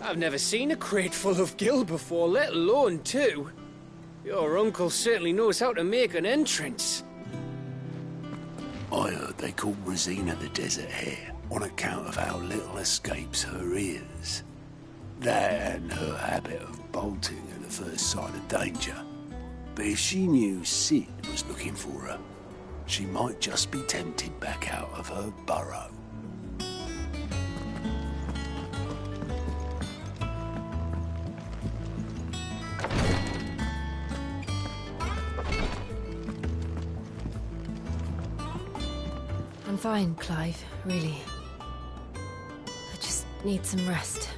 I've never seen a crate full of gil before, let alone two. Your uncle certainly knows how to make an entrance. I heard they called Rosina the Desert Hare on account of how little escapes her ears. That and her habit of bolting at the first sign of danger. But if she knew Sid was looking for her, she might just be tempted back out of her burrow. I'm fine, Clive, really. I just need some rest.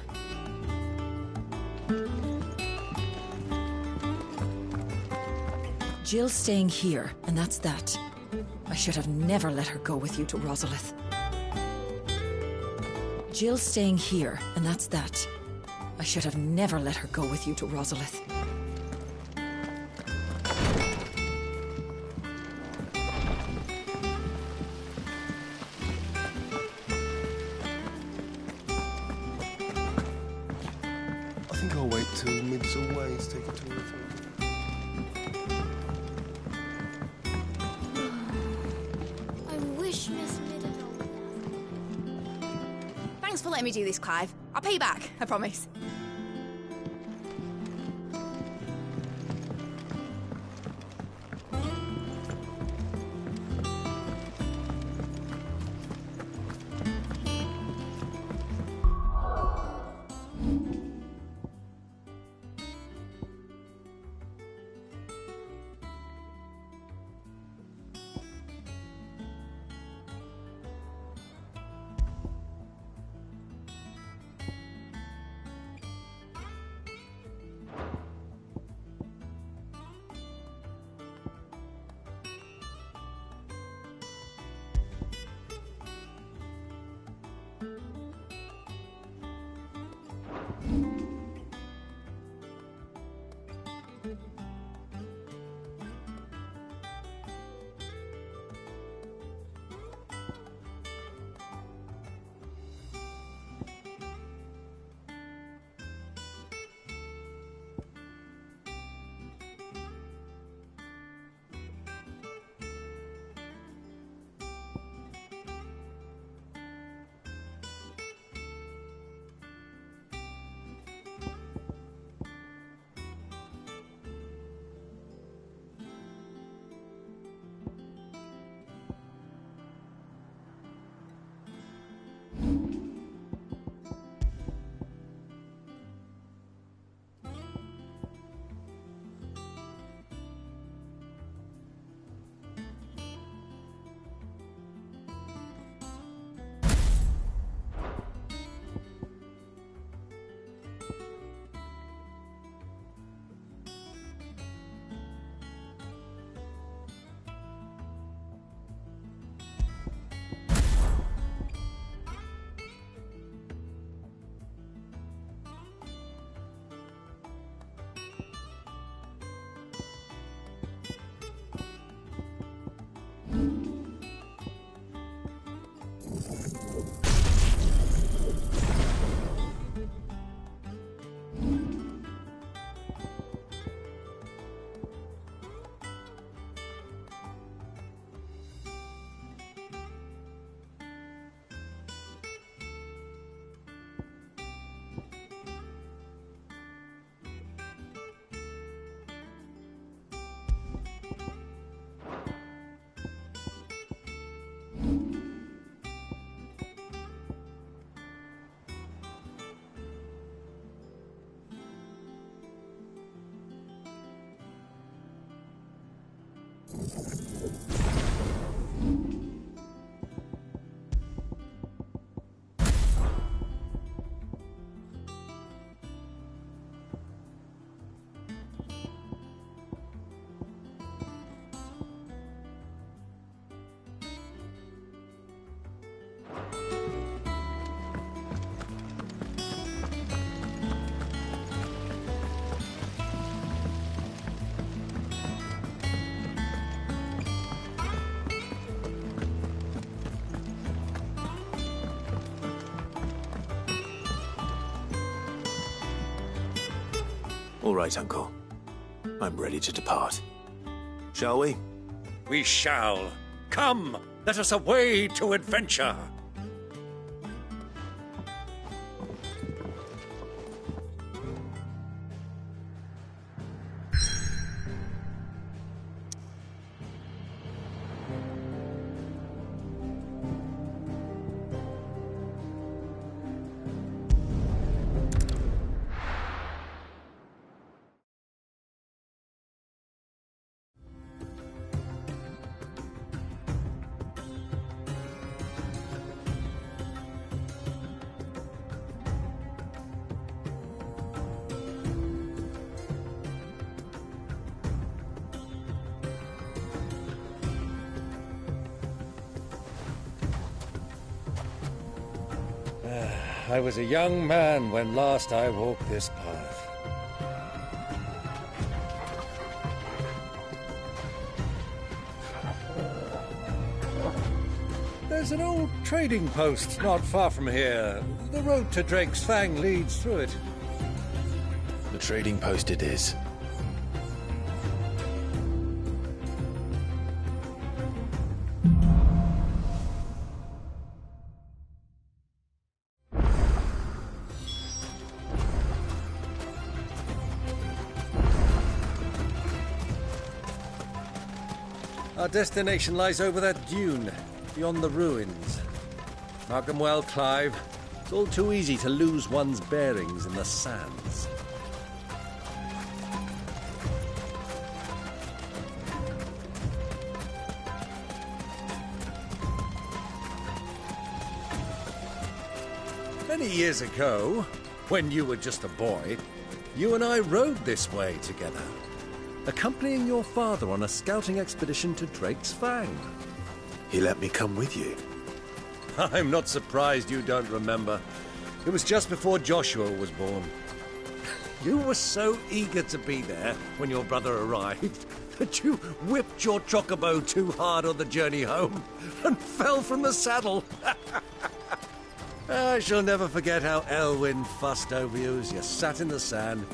Jill's staying here, and that's that. I should have never let her go with you to Rosalith. Jill's staying here, and that's that. I should have never let her go with you to Rosalith. I think I'll wait till Mid's away to take it to her. I wish Miss Mid had known. Thanks for letting me do this, Clive. I'll pay you back, I promise. All right, Uncle. I'm ready to depart. Shall we? We shall. Come, let us away to adventure. I was a young man when last I walked this path. There's an old trading post not far from here. The road to Drake's Fang leads through it. The trading post it is. Our destination lies over that dune, beyond the ruins. Mark them well, Clive. It's all too easy to lose one's bearings in the sands. Many years ago, when you were just a boy, you and I rode this way together, accompanying your father on a scouting expedition to Drake's Fang. He let me come with you. I'm not surprised you don't remember. It was just before Joshua was born. You were so eager to be there when your brother arrived that you whipped your chocobo too hard on the journey home and fell from the saddle. I shall never forget how Elwyn fussed over you as you sat in the sand,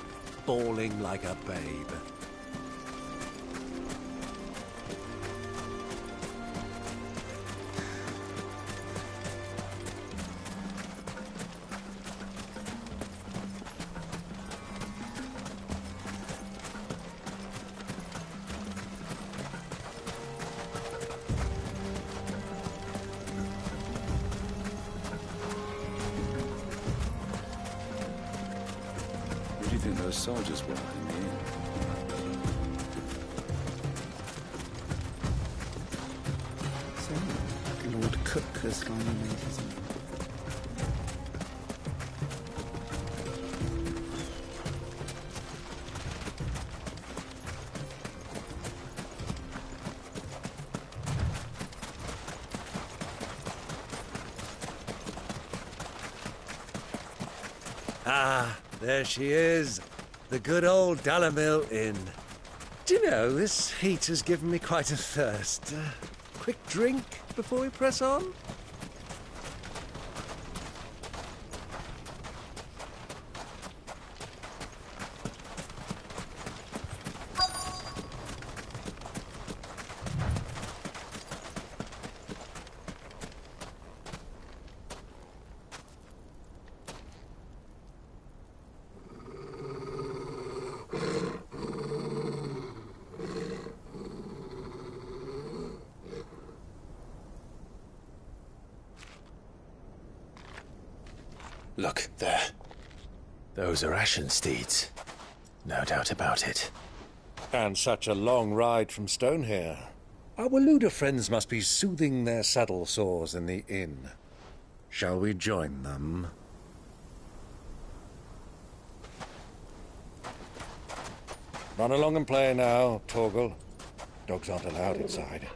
bawling like a babe. Who do you think those soldiers were in the inn? So, Lord Cook has finally made his own. Ah, there she is. The good old Dalamil Inn. Do you know, this heat has given me quite a thirst. Quick drink before we press on? Look, there. Those are Ashen steeds. No doubt about it. And such a long ride from Stonehere. Our Waluda friends must be soothing their saddle sores in the inn. Shall we join them? Run along and play now, Torgal. Dogs aren't allowed inside.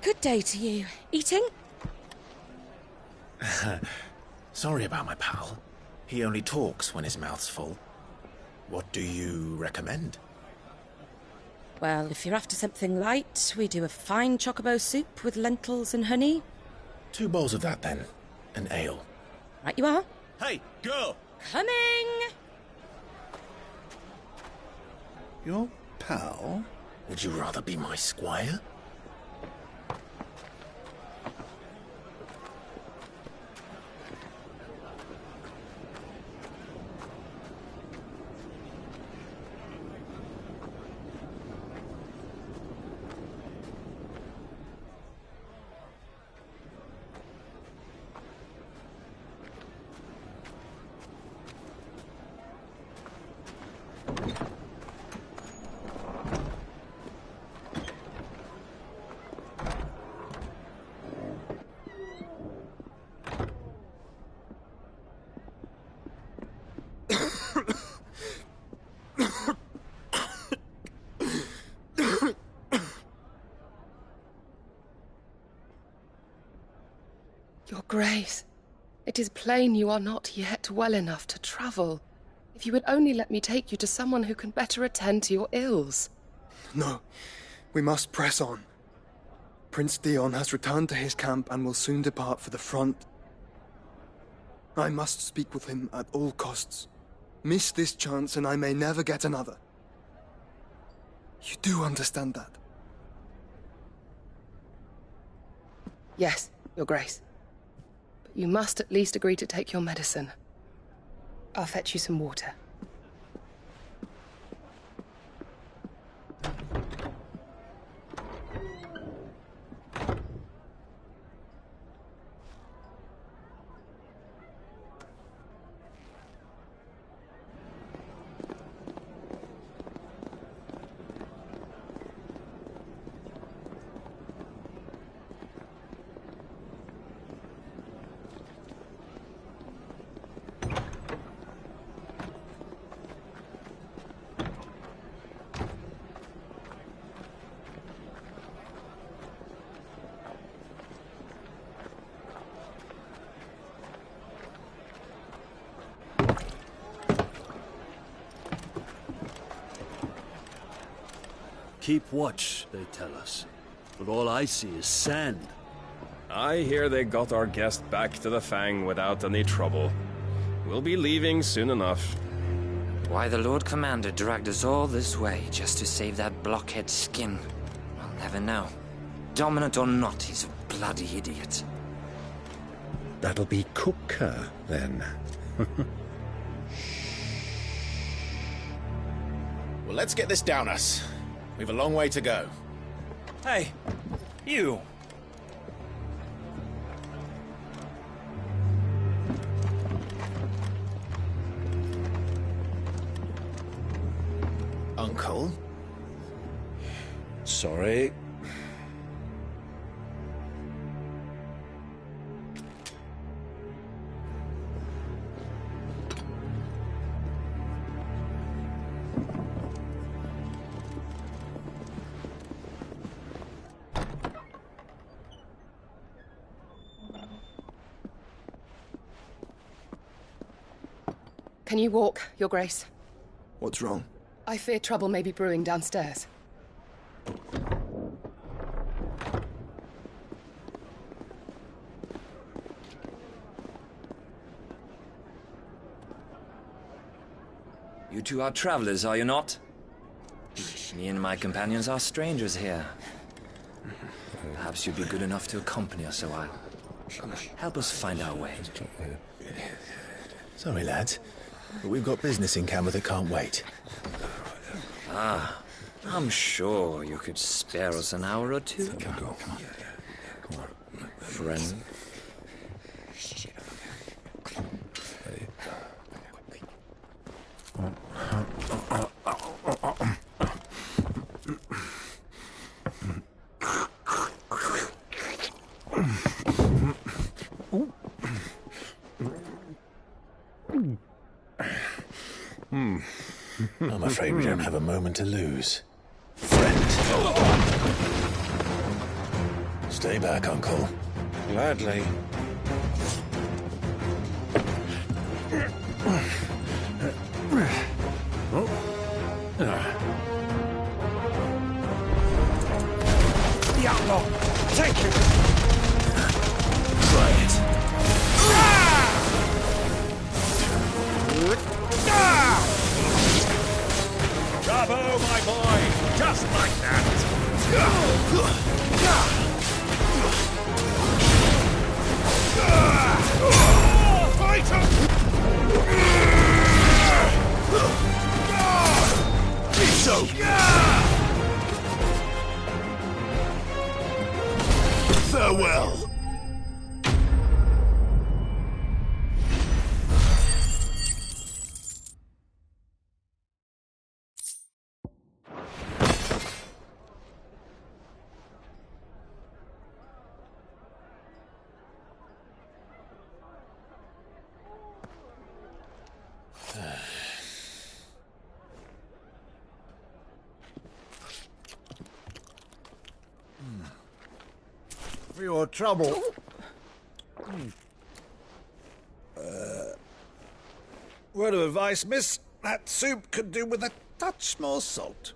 Good day to you. Eating? Sorry about my pal. He only talks when his mouth's full. What do you recommend? Well, if you're after something light, we do a fine chocobo soup with lentils and honey. 2 bowls of that, then. An ale. Right you are. Hey, girl! Coming! Your pal? Would you rather be my squire? Your Grace, it is plain you are not yet well enough to travel. If you would only let me take you to someone who can better attend to your ills. No, we must press on. Prince Dion has returned to his camp and will soon depart for the front. I must speak with him at all costs. Miss this chance and I may never get another. You do understand that? Yes, Your Grace. But you must at least agree to take your medicine. I'll fetch you some water. Keep watch, they tell us. But all I see is sand. I hear they got our guest back to the Fang without any trouble. We'll be leaving soon enough. Why the Lord Commander dragged us all this way just to save that blockhead's skin, I'll never know. Dominant or not, he's a bloody idiot. That'll be Kupka, then. Well, let's get this down us. We've a long way to go. Hey, you! Uncle? Sorry. Can you walk, Your Grace? What's wrong? I fear trouble may be brewing downstairs. You two are travelers, are you not? Me and my companions are strangers here. Perhaps you'd be good enough to accompany us a while. Help us find our way. Sorry, lads, but we've got business in camera that can't wait. Ah, I'm sure you could spare us an hour or two. Come on. Friend. I'm afraid we don't have a moment to lose. Friend. Stay back, Uncle. Gladly. The outlaw! Take him! Try it. Bravo, my boy! Just like that! Fight him! So. Farewell. For your trouble. Word of advice, miss. That soup could do with a touch more salt.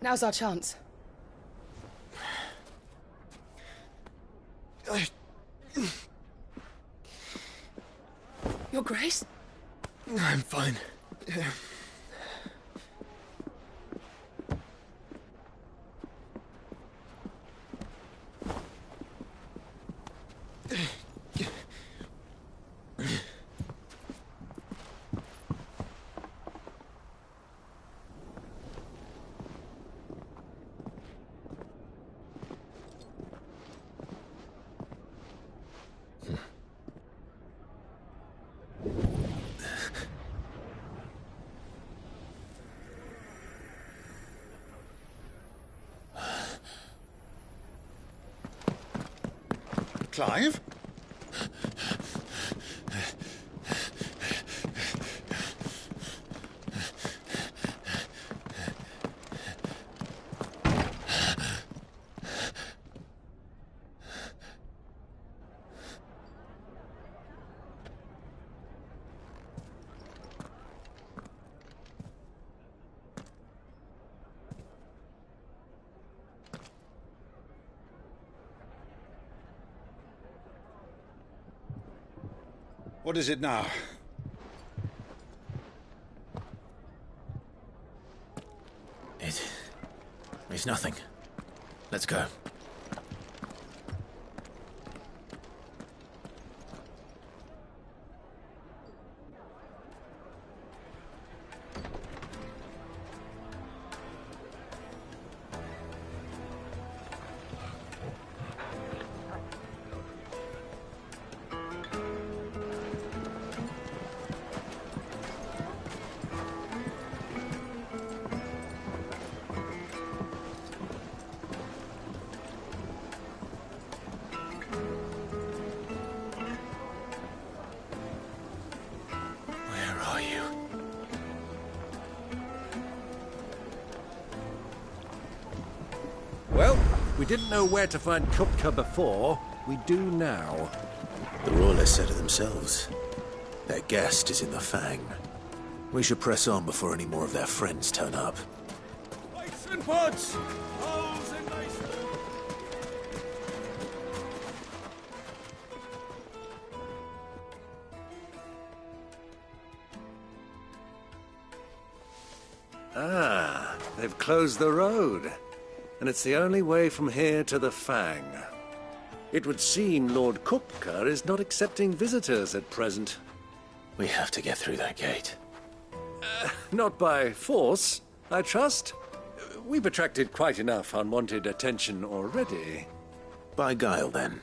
Now's our chance. Your Grace? I'm fine. Clive? What is it now? It's nothing. Let's go. Well, we didn't know where to find Kupka before. We do now. The Royalists said it themselves. Their guest is in the Fang. We should press on before any more of their friends turn up. Weights and pods! Holes in mason! Ah, they've closed the road. And it's the only way from here to the Fang. It would seem Lord Kupka is not accepting visitors at present. We have to get through that gate. Not by force, I trust. we've attracted quite enough unwanted attention already. By guile, then.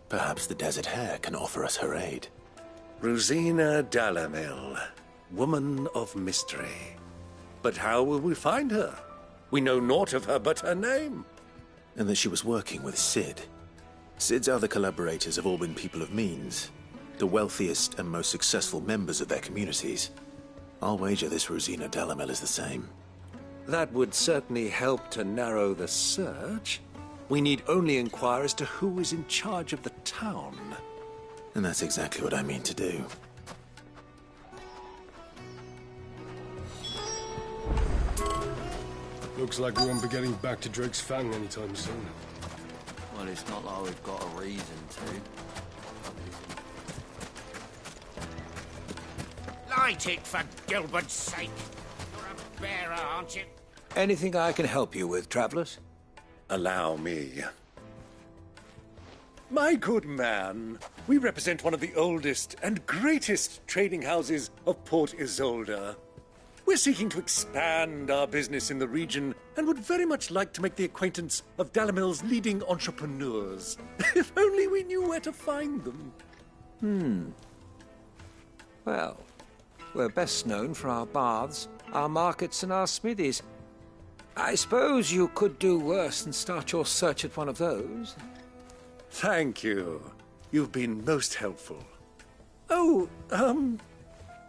Perhaps the Desert Hare can offer us her aid. Rosina Dalamil, woman of mystery. But how will we find her? We know naught of her but her name. And that she was working with Sid. Sid's other collaborators have all been people of means, the wealthiest and most successful members of their communities. I'll wager this Rosina Dalamil is the same. That would certainly help to narrow the search. We need only inquire as to who is in charge of the town. And that's exactly what I mean to do. Looks like we won't be getting back to Drake's Fang anytime soon. Well, it's not like we've got a reason to. Light it, for Gilbert's sake. You're a bearer, aren't you? Anything I can help you with, travelers? Allow me. My good man, we represent one of the oldest and greatest trading houses of Port Isolde. We're seeking to expand our business in the region and would very much like to make the acquaintance of Dalamil's leading entrepreneurs. If only we knew where to find them. Well, we're best known for our baths, our markets, and our smithies. I suppose you could do worse than start your search at one of those. Thank you. You've been most helpful. Oh,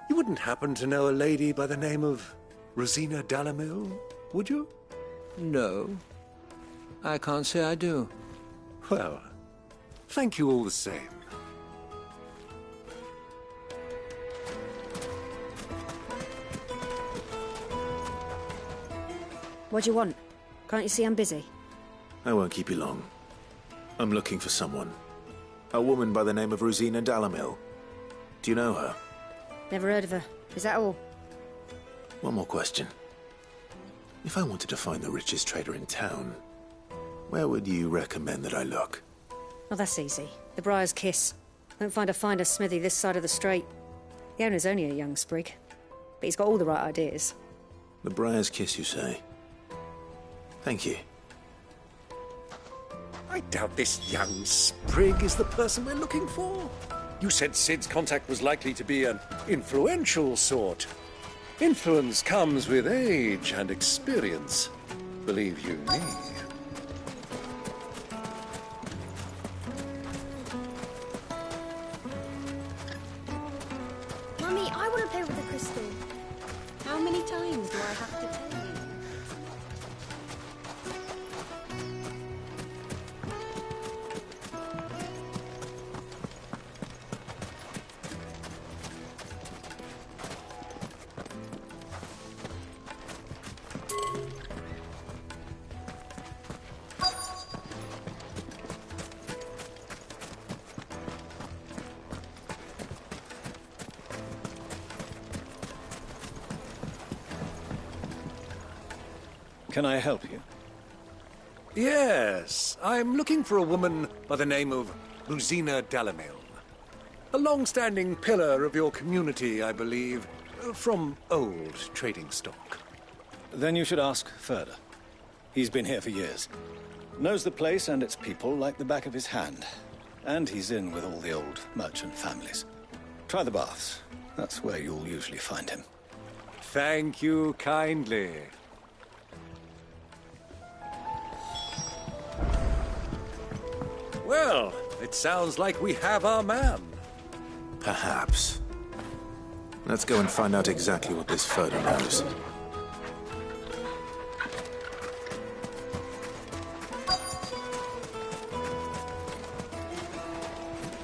you wouldn't happen to know a lady by the name of Rosina Dalamil, would you? No. I can't say I do. Well, thank you all the same. What do you want? Can't you see I'm busy? I won't keep you long. I'm looking for someone. A woman by the name of Rosina Dalamil. Do you know her? Never heard of her. Is that all? One more question. If I wanted to find the richest trader in town, where would you recommend that I look? Oh, that's easy. The Briar's Kiss. Won't find a finer smithy this side of the strait. The owner's only a young sprig, but he's got all the right ideas. The Briar's Kiss, you say? Thank you. I doubt this young sprig is the person we're looking for. You said Sid's contact was likely to be an influential sort. Influence comes with age and experience, believe you me. Mummy, I want to play with the crystal. How many times do I have to tell you? Can I help you? Yes, I'm looking for a woman by the name of Rosina Dalamil. A long-standing pillar of your community, I believe, from old trading stock. Then you should ask Further. He's been here for years. Knows the place and its people like the back of his hand. And he's in with all the old merchant families. Try the baths. That's where you'll usually find him. Thank you kindly. Well, it sounds like we have our man. Perhaps. Let's go and find out exactly what this Further knows.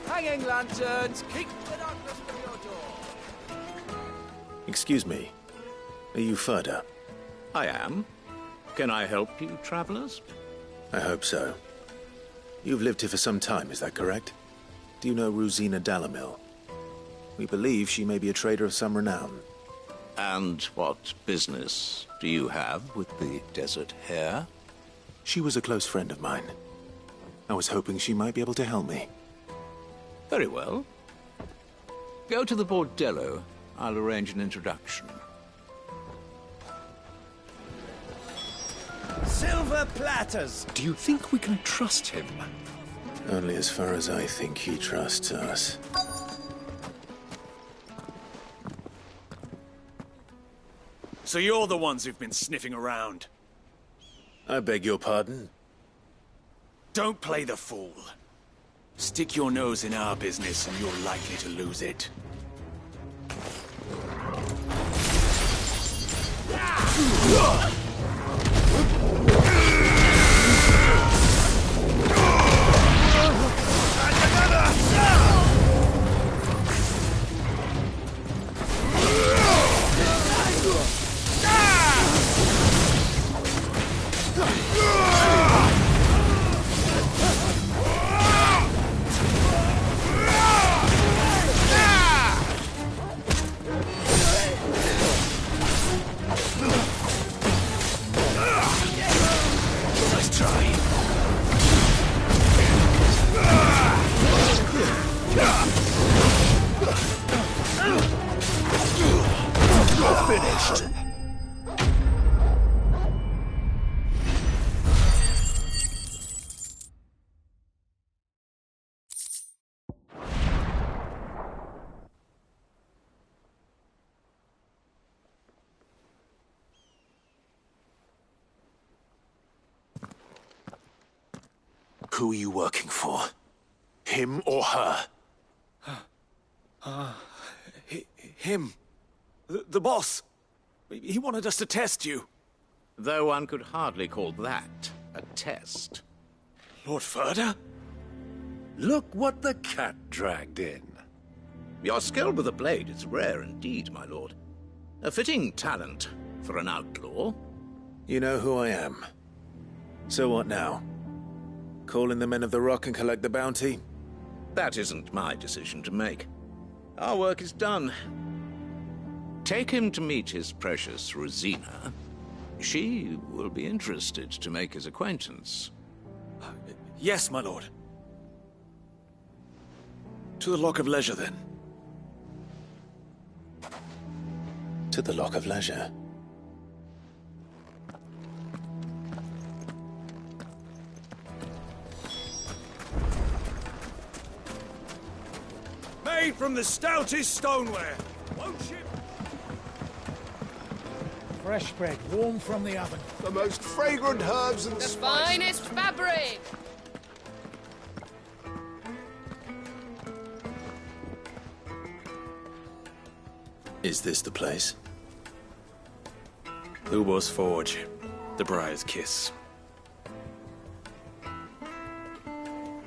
Hanging lanterns, keep the darkness from your door. Excuse me. Are you Further? I am. Can I help you, travelers? I hope so. You've lived here for some time, is that correct? Do you know Rosina Dalamil? We believe she may be a trader of some renown. And what business do you have with the Desert Hare? She was a close friend of mine. I was hoping she might be able to help me. Very well. Go to the bordello. I'll arrange an introduction. silver platters! Do you think we can trust him? Only as far as I think he trusts us. So you're the ones who've been sniffing around. I beg your pardon? Don't play the fool. Stick your nose in our business and you're likely to lose it. Nice try. Finished. Who are you working for? Him or her? Him. The boss. He wanted us to test you. Though one could hardly call that a test. Lord Ferda? Look what the cat dragged in. Your skill with the blade is rare indeed, my lord. A fitting talent for an outlaw. You know who I am. So what now? Call in the Men of the Rock and collect the bounty? That isn't my decision to make. Our work is done. Take him to meet his precious Rosina. She will be interested to make his acquaintance. Yes, my lord. To the Lock of Leisure, then. To the Lock of Leisure. Made from the stoutest stoneware. Won't you? Fresh bread, warm from the oven. The most fragrant herbs and The spices. finest fabric! Is this the place? Lubo's Forge. The Briar's Kiss.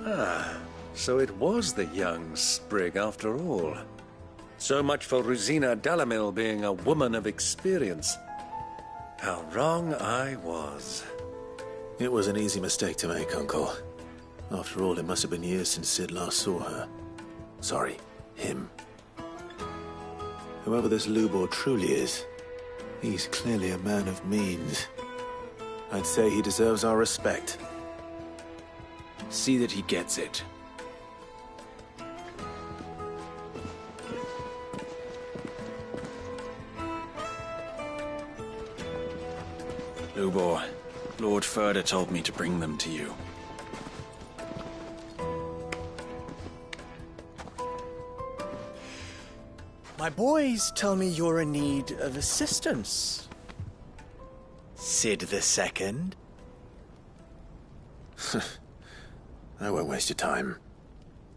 Ah, so it was the young sprig after all. So much for Rosina Dalamil being a woman of experience. How wrong I was. It was an easy mistake to make, Uncle. After all, it must have been years since Sid last saw her. Sorry, him. Whoever this Lubor truly is, he's clearly a man of means. I'd say he deserves our respect. See that he gets it. Lubor, Lord Ferda told me to bring them to you. My boys tell me you're in need of assistance. Sid the Second. I won't waste your time.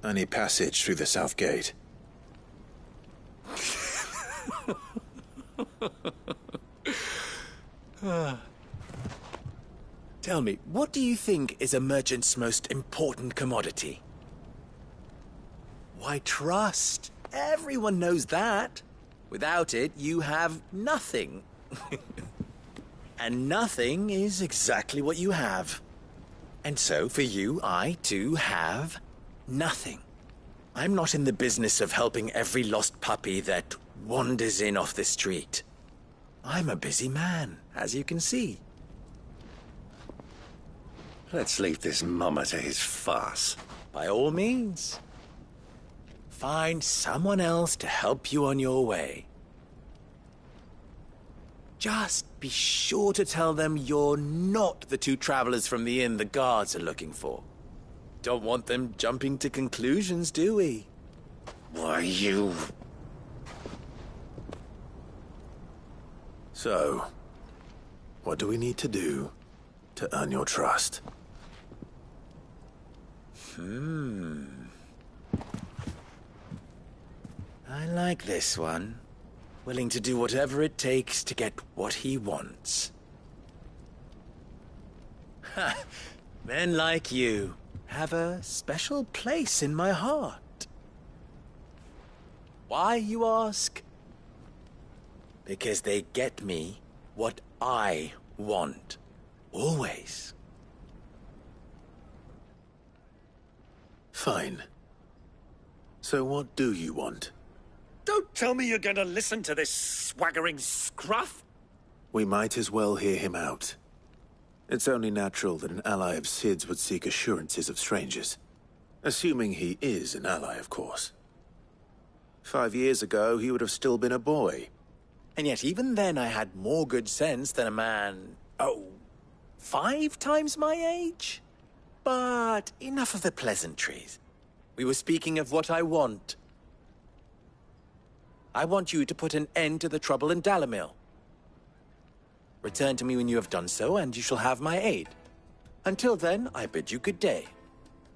I need passage through the south gate. Tell me, what do you think is a merchant's most important commodity? Why, trust. Everyone knows that. Without it, you have nothing. And nothing is exactly what you have. And so, for you, I, too, have nothing. I'm not in the business of helping every lost puppy that wanders in off the street. I'm a busy man, as you can see. Let's leave this mummer to his farce. By all means. Find someone else to help you on your way. Just be sure to tell them you're not the two travelers from the inn the guards are looking for. Don't want them jumping to conclusions, do we? Why, you... So, what do we need to do to earn your trust? I like this one. Willing to do whatever it takes to get what he wants. Ha! Men like you have a special place in my heart. Why, you ask? Because they get me what I want. Always. Fine. So what do you want? Don't tell me you're going to listen to this swaggering scruff! We might as well hear him out. It's only natural that an ally of Sid's would seek assurances of strangers. Assuming he is an ally, of course. 5 years ago, he would have still been a boy. And yet even then I had more good sense than a man, 5 times my age? But enough of the pleasantries. We were speaking of what I want. I want you to put an end to the trouble in Dalamil. Return to me when you have done so, and you shall have my aid. Until then, I bid you good day.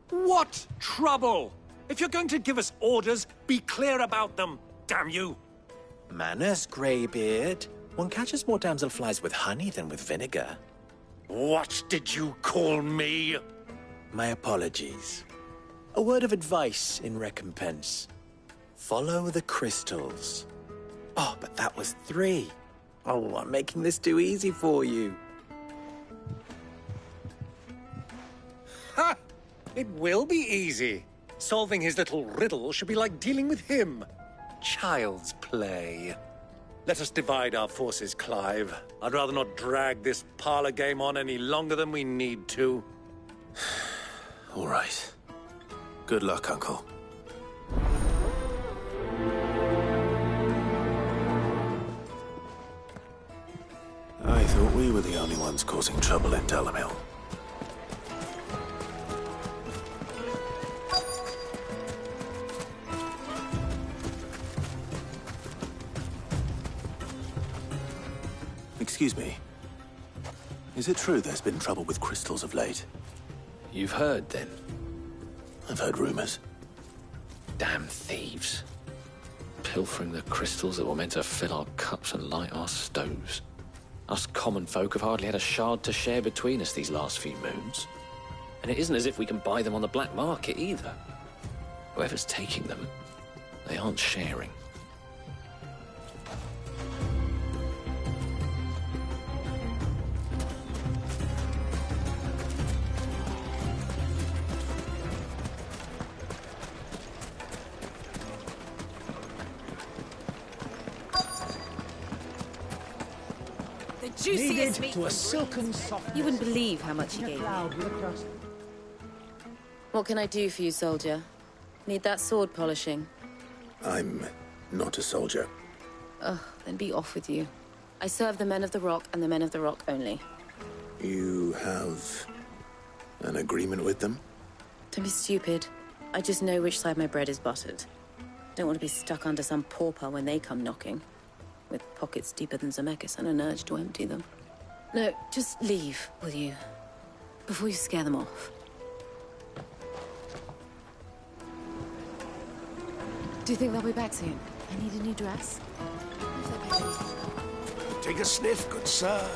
What trouble? If you're going to give us orders, be clear about them, damn you! Manners, Greybeard. One catches more damselflies with honey than with vinegar. What did you call me? My apologies. A word of advice in recompense. Follow the crystals. Oh, but that was 3. Oh, I'm making this too easy for you. Ha! It will be easy. Solving his little riddle should be like dealing with him. Child's play. Let us divide our forces, Clive. I'd rather not drag this parlor game on any longer than we need to. All right. Good luck, Uncle. I thought we were the only ones causing trouble in Dalamil. Excuse me. Is it true there's been trouble with crystals of late? You've heard, then? I've heard rumors. Damn thieves. Pilfering the crystals that were meant to fill our cups and light our stoves. Us common folk have hardly had a shard to share between us these last few moons. And it isn't as if we can buy them on the black market either. Whoever's taking them, they aren't sharing. Needed to a silken soft. You wouldn't believe how much he gave me. What can I do for you, soldier? Need that sword polishing? I'm not a soldier. Ugh, then be off with you. I serve the men of the Rock and the men of the Rock only. You have an agreement with them? Don't be stupid. I just know which side my bread is buttered. Don't want to be stuck under some pauper when they come knocking. With pockets deeper than Zemeckis and an urge to empty them. No, just leave, will you? Before you scare them off. Do you think they'll be back soon? I need a new dress. Take a sniff, good sir.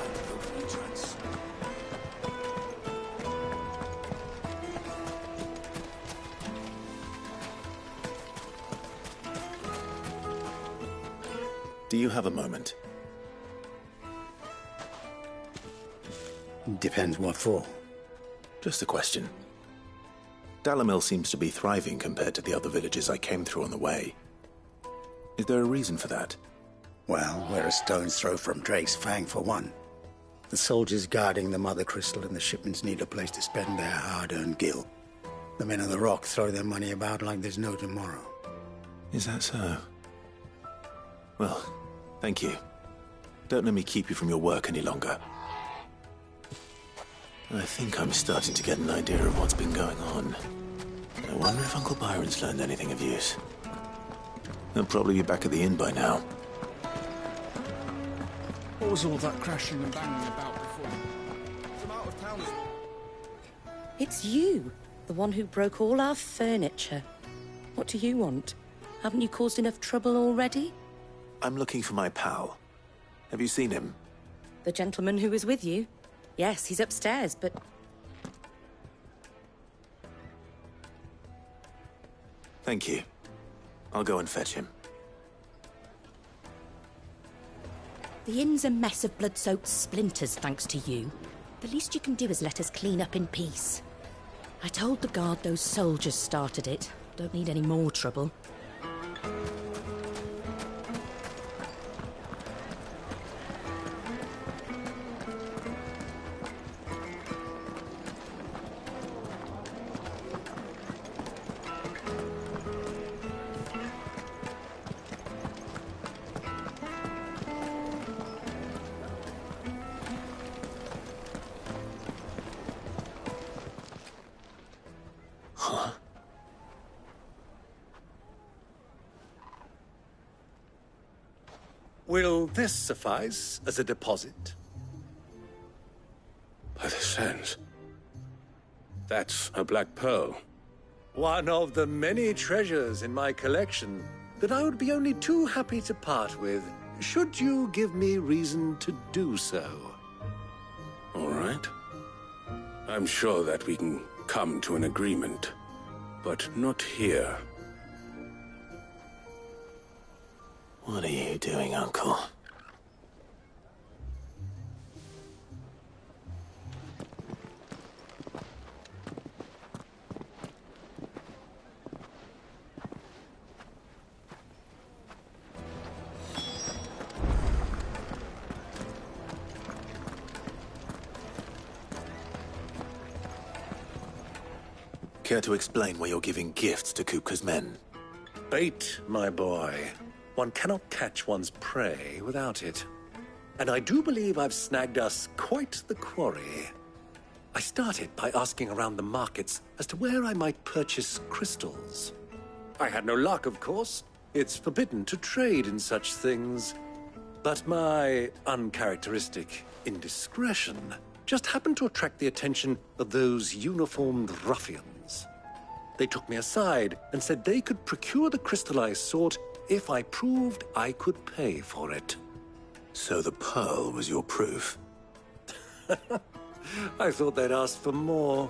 Do you have a moment? Depends what for. Just a question. Dalamil seems to be thriving compared to the other villages I came through on the way. Is there a reason for that? Well, we're a stone's throw from Drake's Fang, for one. The soldiers guarding the Mother Crystal and the shipments need a place to spend their hard-earned gil. The men of the Rock throw their money about like there's no tomorrow. Is that so? Well, thank you. Don't let me keep you from your work any longer. I think I'm starting to get an idea of what's been going on. I wonder if Uncle Byron's learned anything of use. He'll probably be back at the inn by now. What was all that crashing and banging about before? Some out of towners. It's you, the one who broke all our furniture. What do you want? Haven't you caused enough trouble already? I'm looking for my pal. Have you seen him? The gentleman who was with you? Yes, he's upstairs, but... Thank you. I'll go and fetch him. The inn's a mess of blood-soaked splinters, thanks to you. The least you can do is let us clean up in peace. I told the guard those soldiers started it. Don't need any more trouble. Will this suffice as a deposit? By the sands. That's a black pearl. One of the many treasures in my collection that I would be only too happy to part with, should you give me reason to do so. All right. I'm sure that we can come to an agreement, but not here. What are you doing, Uncle? Care to explain why you're giving gifts to Kupka's men? Bait, my boy. One cannot catch one's prey without it. And I do believe I've snagged us quite the quarry. I started by asking around the markets as to where I might purchase crystals. I had no luck, of course. It's forbidden to trade in such things. But my uncharacteristic indiscretion just happened to attract the attention of those uniformed ruffians. They took me aside and said they could procure the crystal I sought if I proved I could pay for it. So the pearl was your proof? I thought they'd ask for more.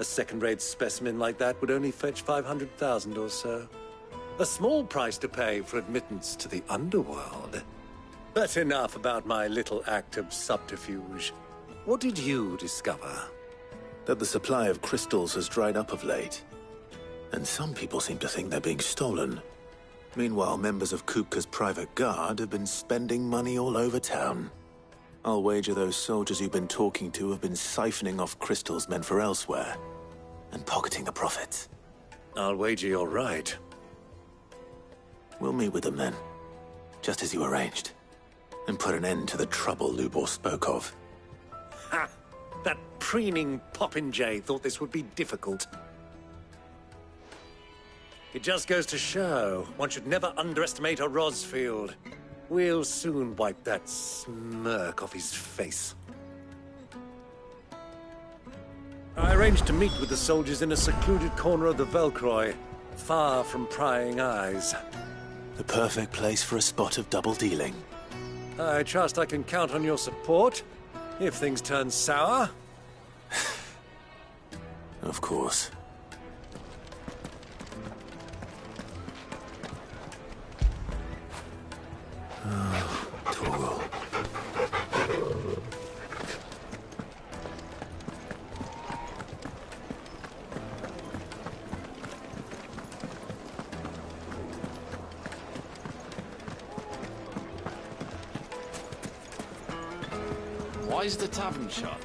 A second-rate specimen like that would only fetch 500,000 or so. A small price to pay for admittance to the underworld. But enough about my little act of subterfuge. What did you discover? That the supply of crystals has dried up of late. And some people seem to think they're being stolen. Meanwhile, members of Kupka's private guard have been spending money all over town. I'll wager those soldiers you've been talking to have been siphoning off crystals meant for elsewhere, and pocketing the profits. I'll wager you're right. We'll meet with them then, just as you arranged, and put an end to the trouble Lubor spoke of. Ha! That preening popinjay thought this would be difficult. It just goes to show, one should never underestimate a Rosfield. We'll soon wipe that smirk off his face. I arranged to meet with the soldiers in a secluded corner of the Velcroy, far from prying eyes. The perfect place for a spot of double dealing. I trust I can count on your support, if things turn sour. Of course. Torgal. Why is the tavern shut?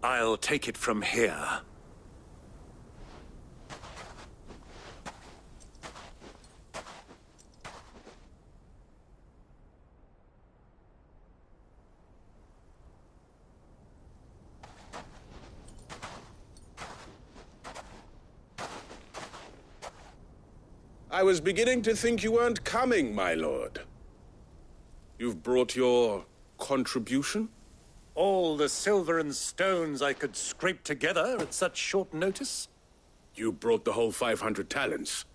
I'll take it from here. I was beginning to think you weren't coming, my lord. You've brought your contribution? All the silver and stones I could scrape together at such short notice? You brought the whole 500 talents.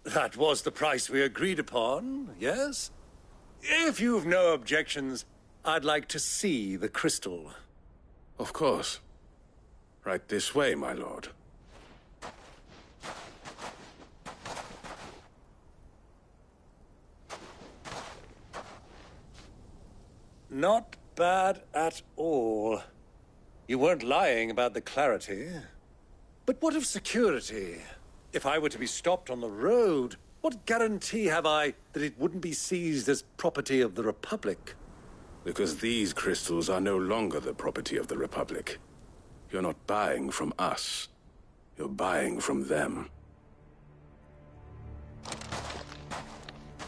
That was the price we agreed upon, yes? If you've no objections, I'd like to see the crystal. Of course. Right this way, my lord. Not bad at all. You weren't lying about the clarity. But what of security? If I were to be stopped on the road, what guarantee have I that it wouldn't be seized as property of the Republic? Because these crystals are no longer the property of the Republic. You're not buying from us. You're buying from them.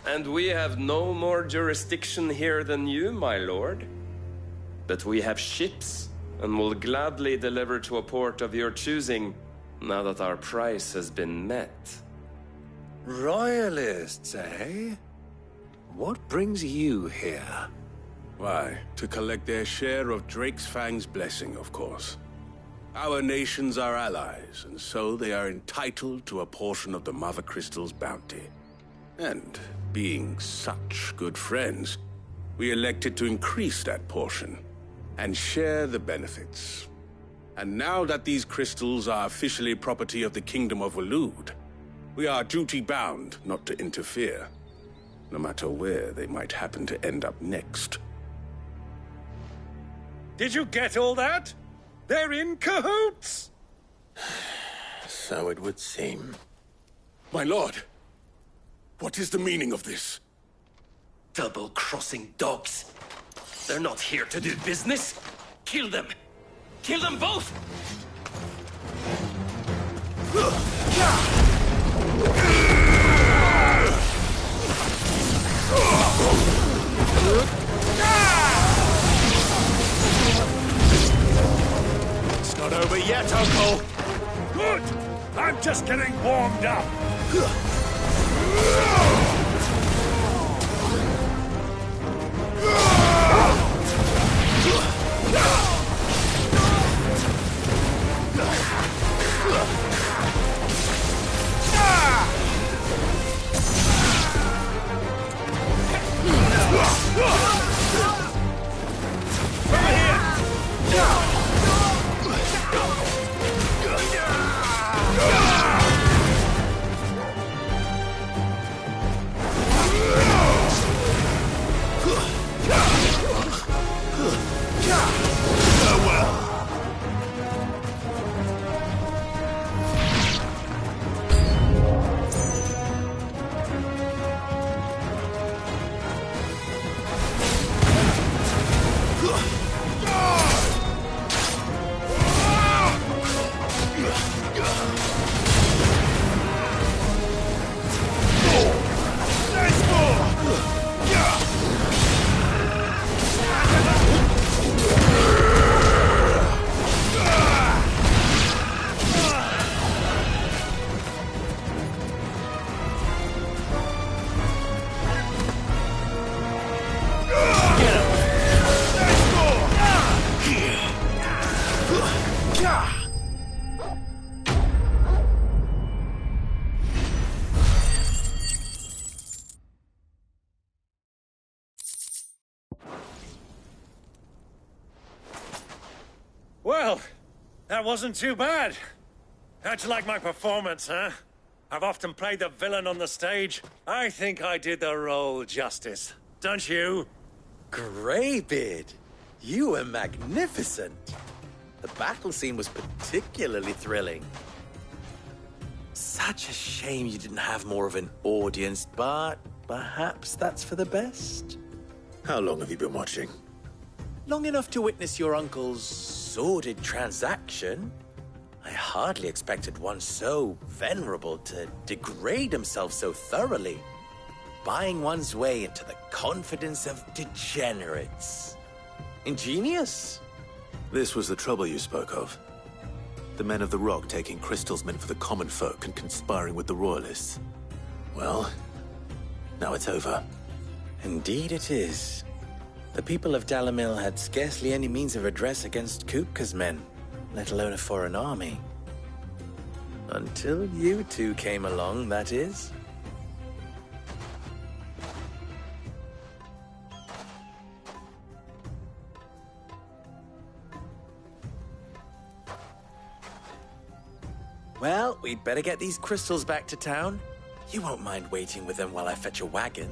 And we have no more jurisdiction here than you, my lord. But we have ships, and will gladly deliver to a port of your choosing, now that our price has been met. Royalists, eh? What brings you here? Why, to collect their share of Drake's Fang's blessing, of course. Our nations are allies, and so they are entitled to a portion of the Mother Crystal's bounty. And, being such good friends, we elected to increase that portion and share the benefits. And now that these crystals are officially property of the Kingdom of Waloed, we are duty-bound not to interfere, no matter where they might happen to end up next. Did you get all that? They're in cahoots! So it would seem. My lord! What is the meaning of this? Double-crossing dogs. They're not here to do business. Kill them. Kill them both! It's not over yet, Uncle. Good! I'm just getting warmed up. Well, that wasn't too bad. How'd you like my performance, huh? I've often played the villain on the stage. I think I did the role justice. Don't you? Greybeard, you were magnificent. The battle scene was particularly thrilling. Such a shame you didn't have more of an audience, but perhaps that's for the best. How long have you been watching? Long enough to witness your uncle's sordid transaction. I hardly expected one so venerable to degrade himself so thoroughly, buying one's way into the confidence of degenerates. Ingenious. This was the trouble you spoke of. The men of the Rock taking crystals meant for the common folk and conspiring with the Royalists. Well, now it's over. Indeed it is. The people of Dalamil had scarcely any means of redress against Kupka's men, let alone a foreign army. Until you two came along, that is. Well, we'd better get these crystals back to town. You won't mind waiting with them while I fetch a wagon.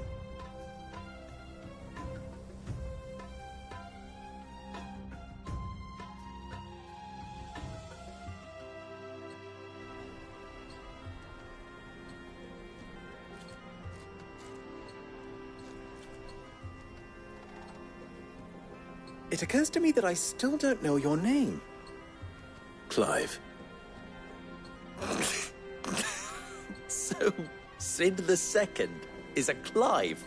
It occurs to me that I still don't know your name. Clive. So, Sid the Second is a Clive?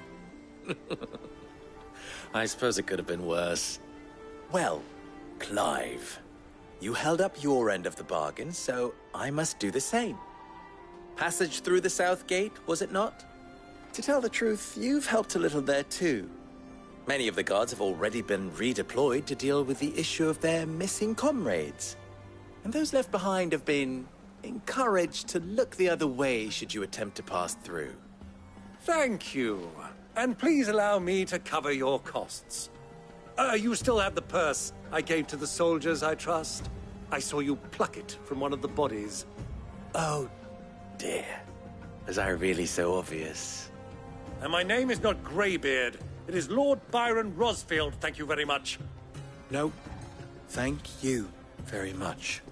I suppose it could have been worse. Well, Clive, you held up your end of the bargain, so I must do the same. Passage through the South Gate, was it not? To tell the truth, you've helped a little there too. Many of the guards have already been redeployed to deal with the issue of their missing comrades. And those left behind have been encouraged to look the other way should you attempt to pass through. Thank you. And please allow me to cover your costs. You still have the purse I gave to the soldiers, I trust? I saw you pluck it from one of the bodies. Oh, dear. Was I really so obvious? And my name is not Greybeard. It is Lord Byron Rosfield, thank you very much. No, thank you very much,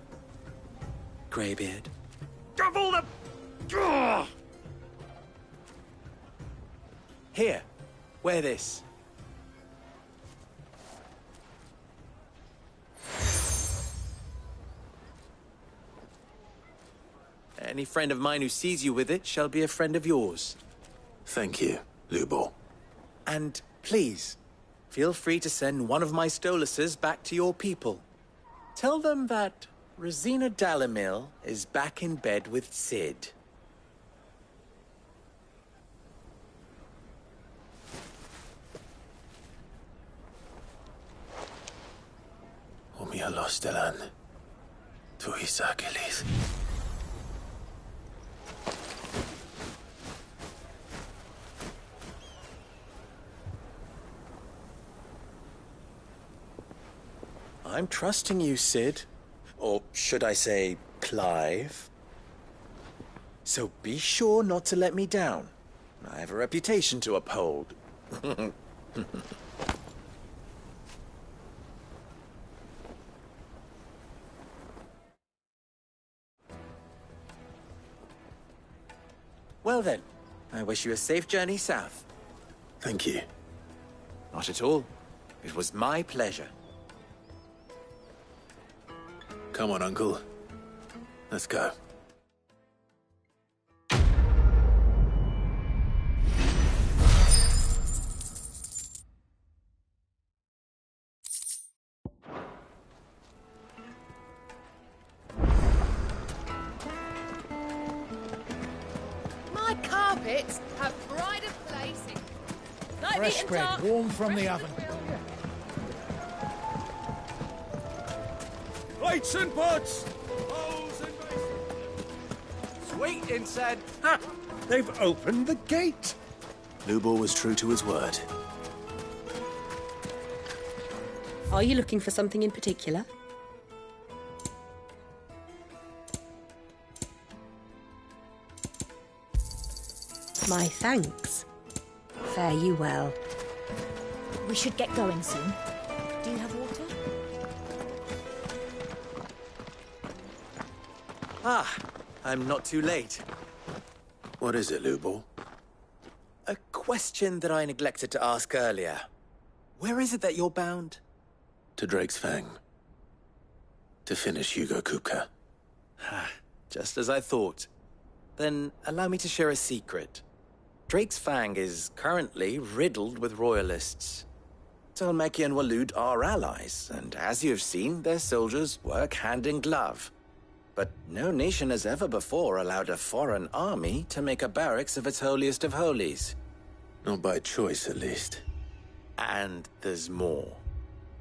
Greybeard. Of all the... Ugh! Here, wear this. Any friend of mine who sees you with it shall be a friend of yours. Thank you, Lubor. And please, feel free to send one of my Stoluses back to your people. Tell them that Rosina Dalamil is back in bed with Sid. Omia Lostelan. Tuisa Achilles. I'm trusting you, Sid. Or should I say, Clive? So be sure not to let me down. I have a reputation to uphold. Well then, I wish you a safe journey south. Thank you. Not at all. It was my pleasure. Come on, Uncle. Let's go. My carpets have pride of place in. Like Fresh meat bread, and dark, warm from the oven. Plates and pots! Bowls and basins! Sweet inside. Ha! They've opened the gate! Lubor was true to his word. Are you looking for something in particular? My thanks. Fare you well. We should get going soon. Do you have water? Ah, I'm not too late. What is it, Lubor? A question that I neglected to ask earlier. Where is it that you're bound? To Drake's Fang. To finish Hugo Kupka. Just as I thought. Then allow me to share a secret. Drake's Fang is currently riddled with royalists. DHALMEKIAN and Waloed are allies, and as you have seen, their soldiers work hand in glove. But no nation has ever before allowed a foreign army to make a barracks of its holiest of holies. Not by choice, at least. And there's more.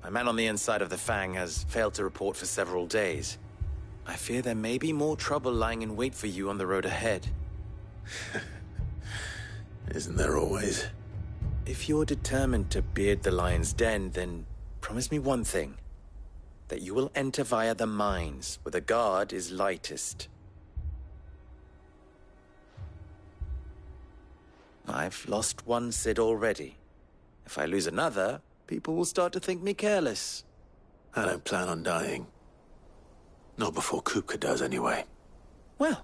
A man on the inside of the Fang has failed to report for several days. I fear there may be more trouble lying in wait for you on the road ahead. Isn't there always? If you're determined to beard the lion's den, then promise me one thing. That you will enter via the mines, where the guard is lightest. I've lost one Cid already. If I lose another, people will start to think me careless. I don't plan on dying. Not before Kupka does, anyway. Well,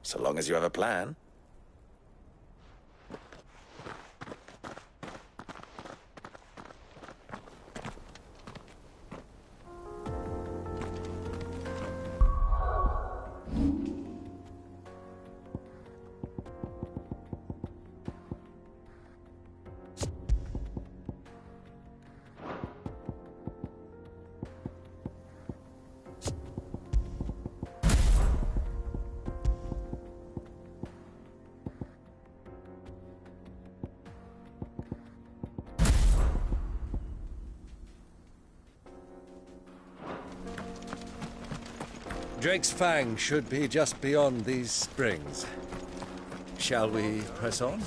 so long as you have a plan. Drake's Fang should be just beyond these springs. Shall we press on?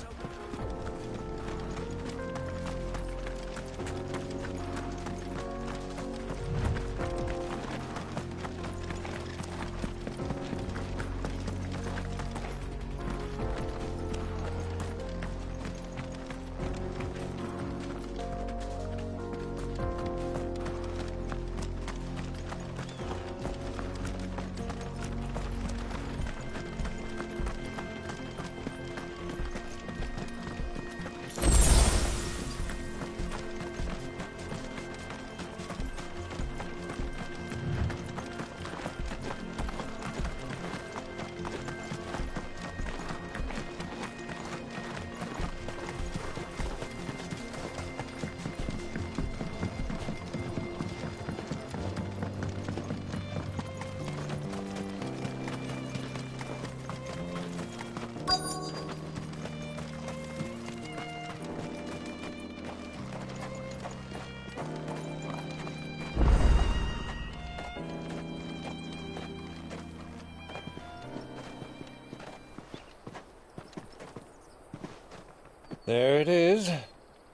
There it is,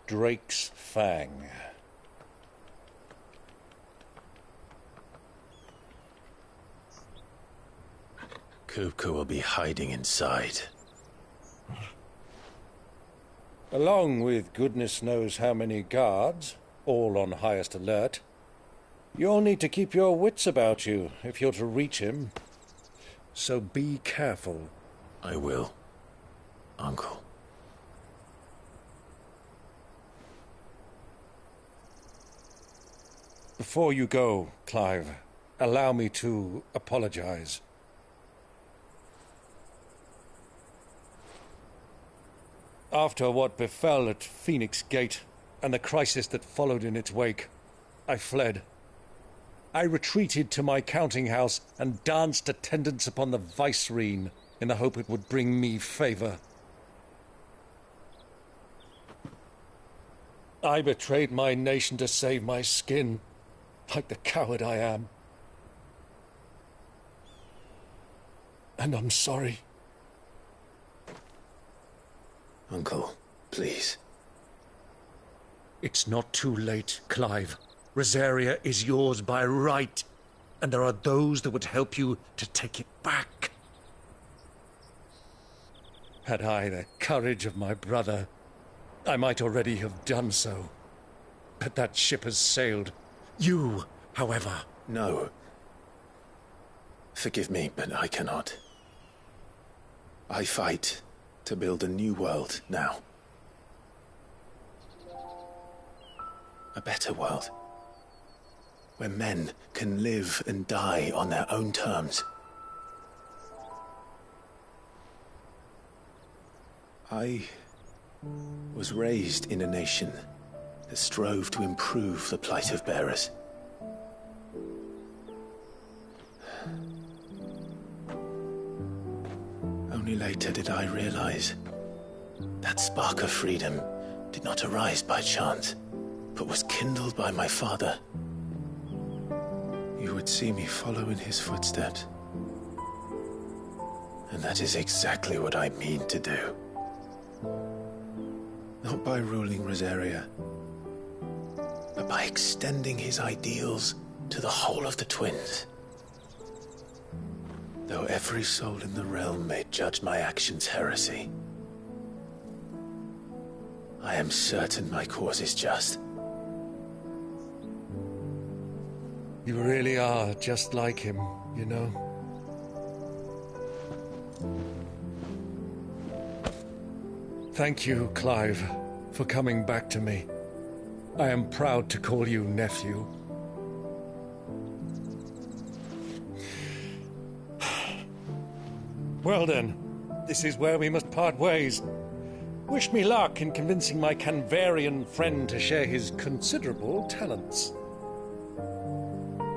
Drake's Fang. Kupka will be hiding inside. Along with goodness knows how many guards, all on highest alert. You'll need to keep your wits about you if you're to reach him. So be careful. I will, Uncle. Before you go, Clive, allow me to apologize. After what befell at Phoenix Gate and the crisis that followed in its wake, I fled. I retreated to my counting house and danced attendance upon the vicereine in the hope it would bring me favor. I betrayed my nation to save my skin, like the coward I am. And I'm sorry. Uncle, please. It's not too late, Clive. Rosaria is yours by right, and there are those that would help you to take it back. Had I the courage of my brother, I might already have done so. But that ship has sailed. You, however... No. Forgive me, but I cannot. I fight to build a new world now. A better world. where men can live and die on their own terms. I was raised in a nation that strove to improve the plight of bearers. Only later did I realize that spark of freedom did not arise by chance, but was kindled by my father. You would see me follow in his footsteps. And that is exactly what I mean to do. Not by ruling Rosaria, but by extending his ideals to the whole of the twins. Though every soul in the realm may judge my actions heresy, I am certain my cause is just. You really are just like him, you know? Thank you, Clive, for coming back to me. I am proud to call you nephew. Well then, this is where we must part ways. Wish me luck in convincing my Canvarian friend to share his considerable talents.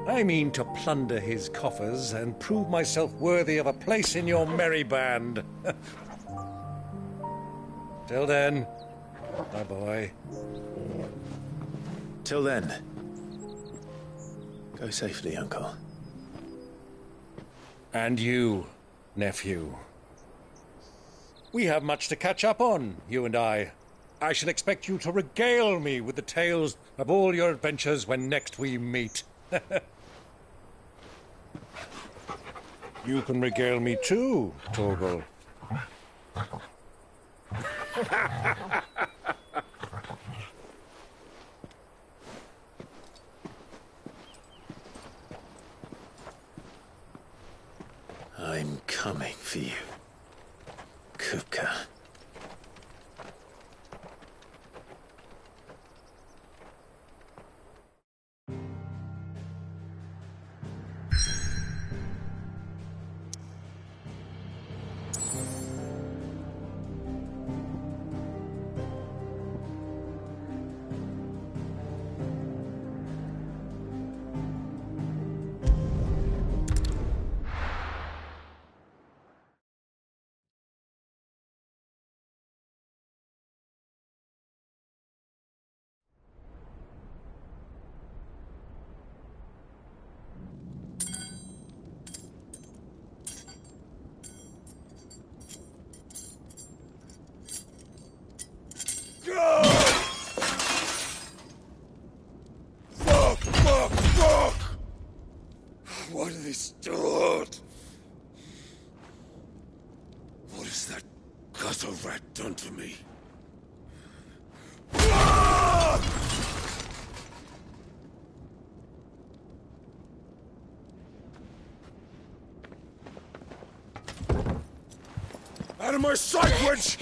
I mean to plunder his coffers and prove myself worthy of a place in your merry band. Till then, my boy. Till then, go safely, Uncle. And you, nephew. We have much to catch up on, you and I. I shall expect you to regale me with the tales of all your adventures when next we meet. You can regale me too, Torgal. I'm coming for you, Kupka. Fuck! What have they stored? What has that gutter rat done to me? Out of my sight, witch!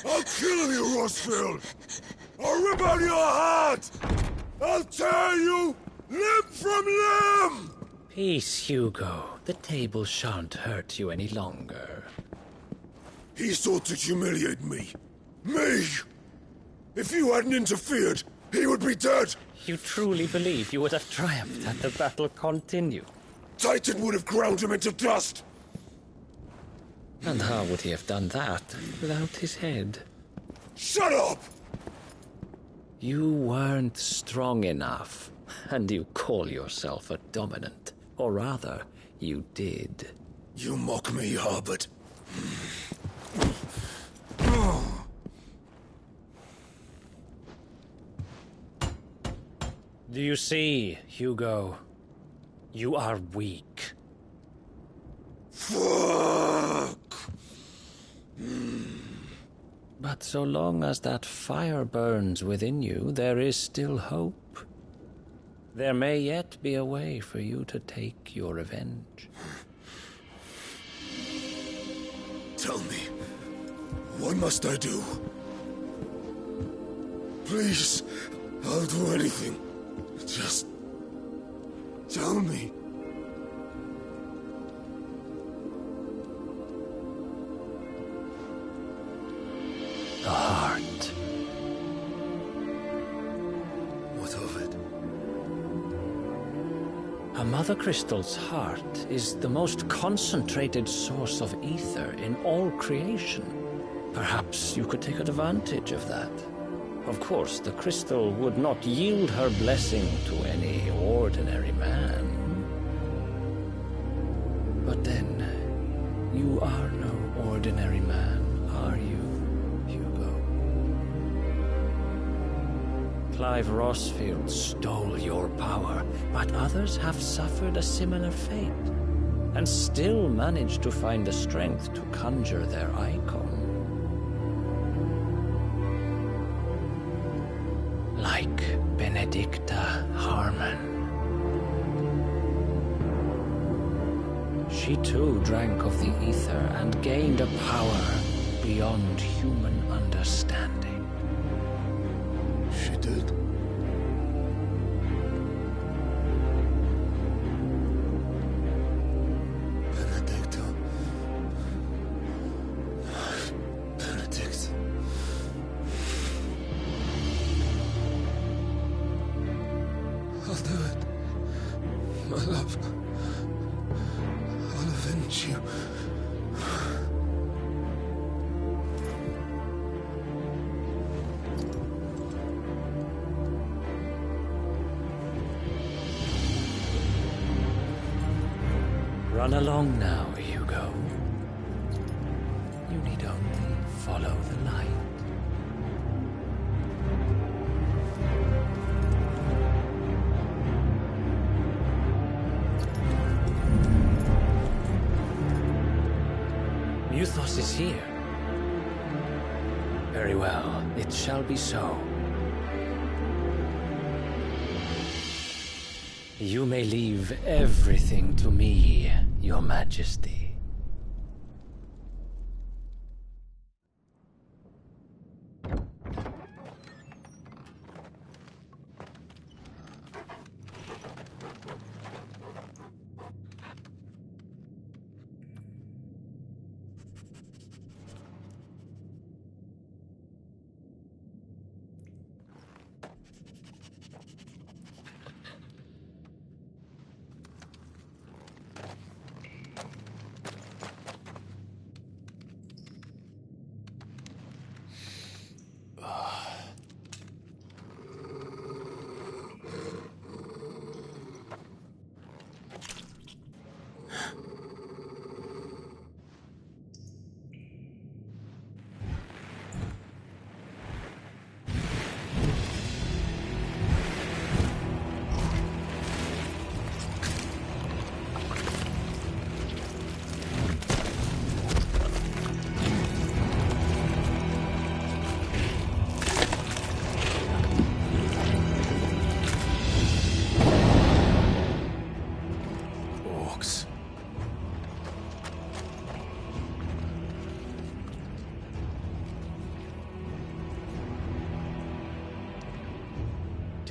I'll kill you, Rossfield! I'll rip out your heart! I'll tear you limb from limb! Peace, Hugo. The table shan't hurt you any longer. He sought to humiliate me. Me! If you hadn't interfered, he would be dead! You truly believe you would have triumphed had the battle continued? Titan would have ground him into dust! And how would he have done that without his head? Shut up! You weren't strong enough, and you call yourself a dominant. Or rather, you did. You mock me, Harbert. Do you see, Hugo? You are weak. Fuck! But so long as that fire burns within you, there is still hope. There may yet be a way for you to take your revenge. Tell me, what must I do? Please, I'll do anything. Just tell me. The heart. What of it? A mother crystal's heart is the most concentrated source of ether in all creation. Perhaps you could take advantage of that. Of course, the crystal would not yield her blessing to any ordinary man. But then, you are no ordinary man, are you, Hugo? Clive Rossfield stole your power, but others have suffered a similar fate, and still managed to find the strength to conjure their EIKON. Like Benedicta Harmon. She too drank of the ether and gained a power beyond human understanding. She did. Benedicta. Benedict. I'll do it. My love. I'll avenge you. Run along now, Hugo. You need only follow the light. Muthos is here. Very well, it shall be so. You may leave everything to me, Your Majesty.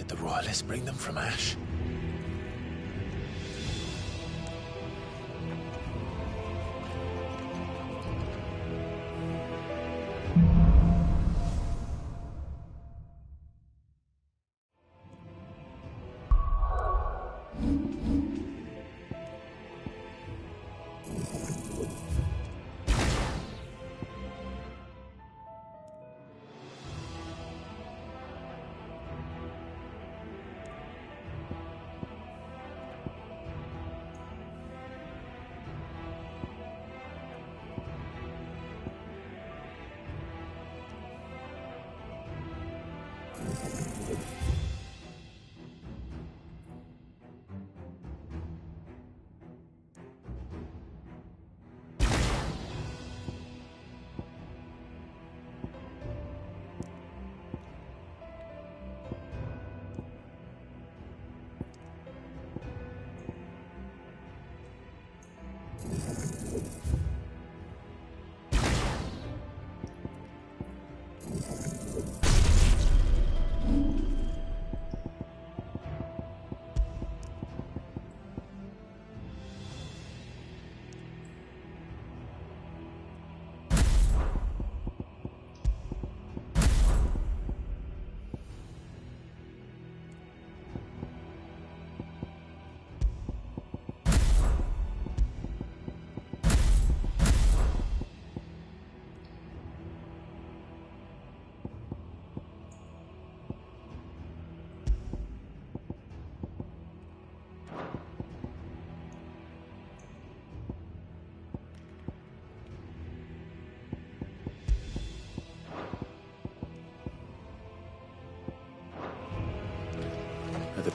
The Royalists bring them from Ash?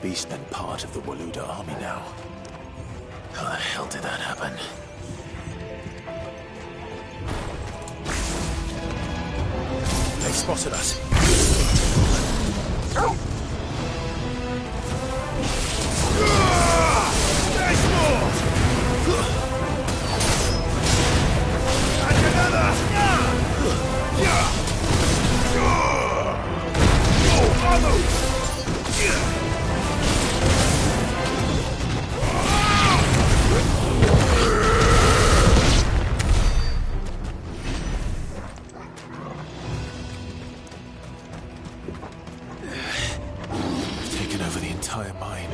beast then part of the Waluda army now? How the hell did that happen? They spotted us. There's more! And another! We've taken over the entire mine.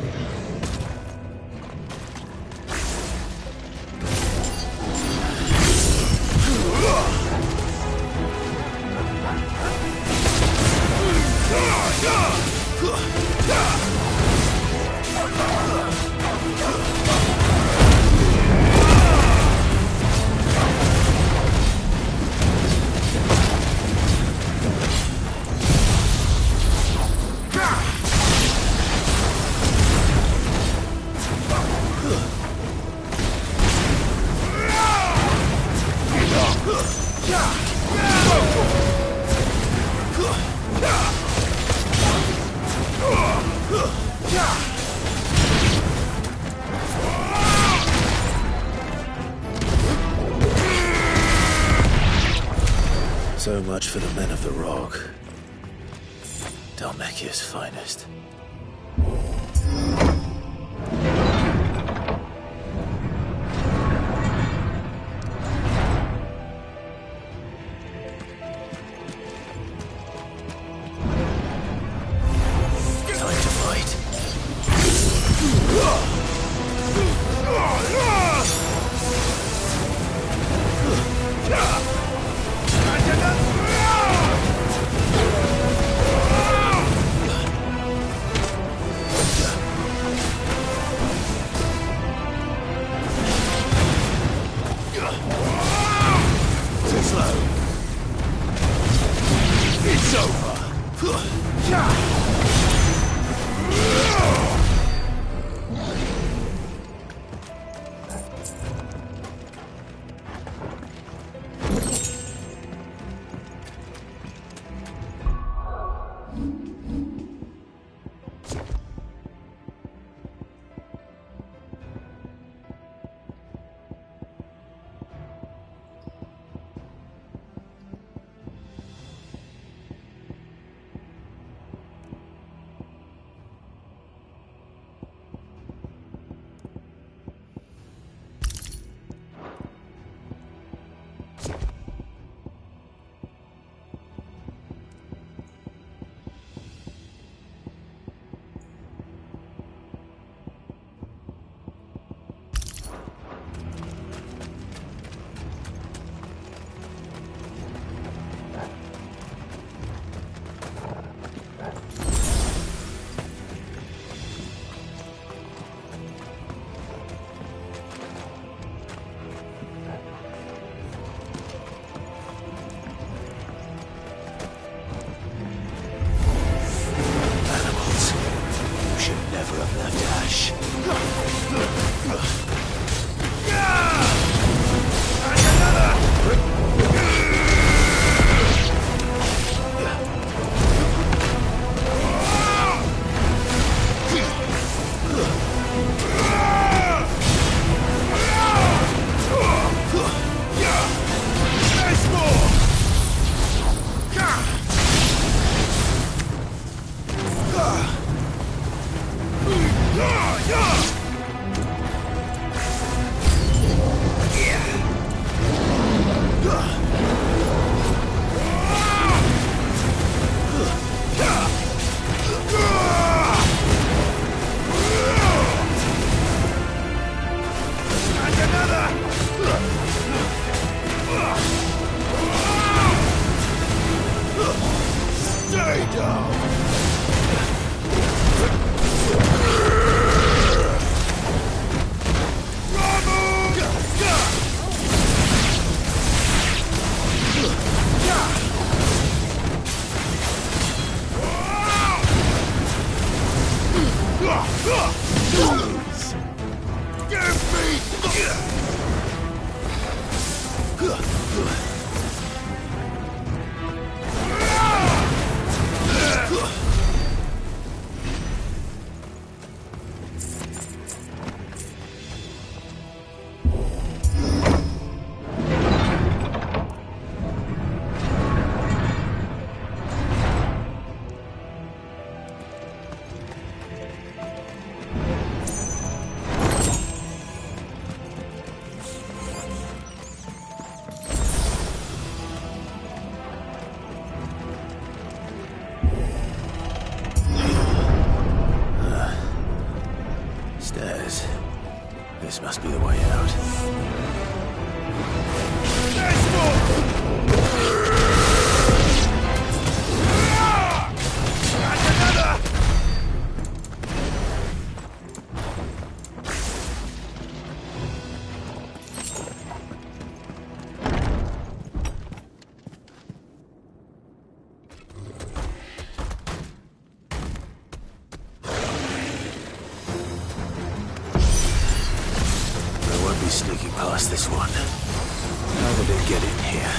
So much for the men of the Rock. Dhalmekia's finest. Time to fight. Too slow. It's over. past this one. How did it get in here?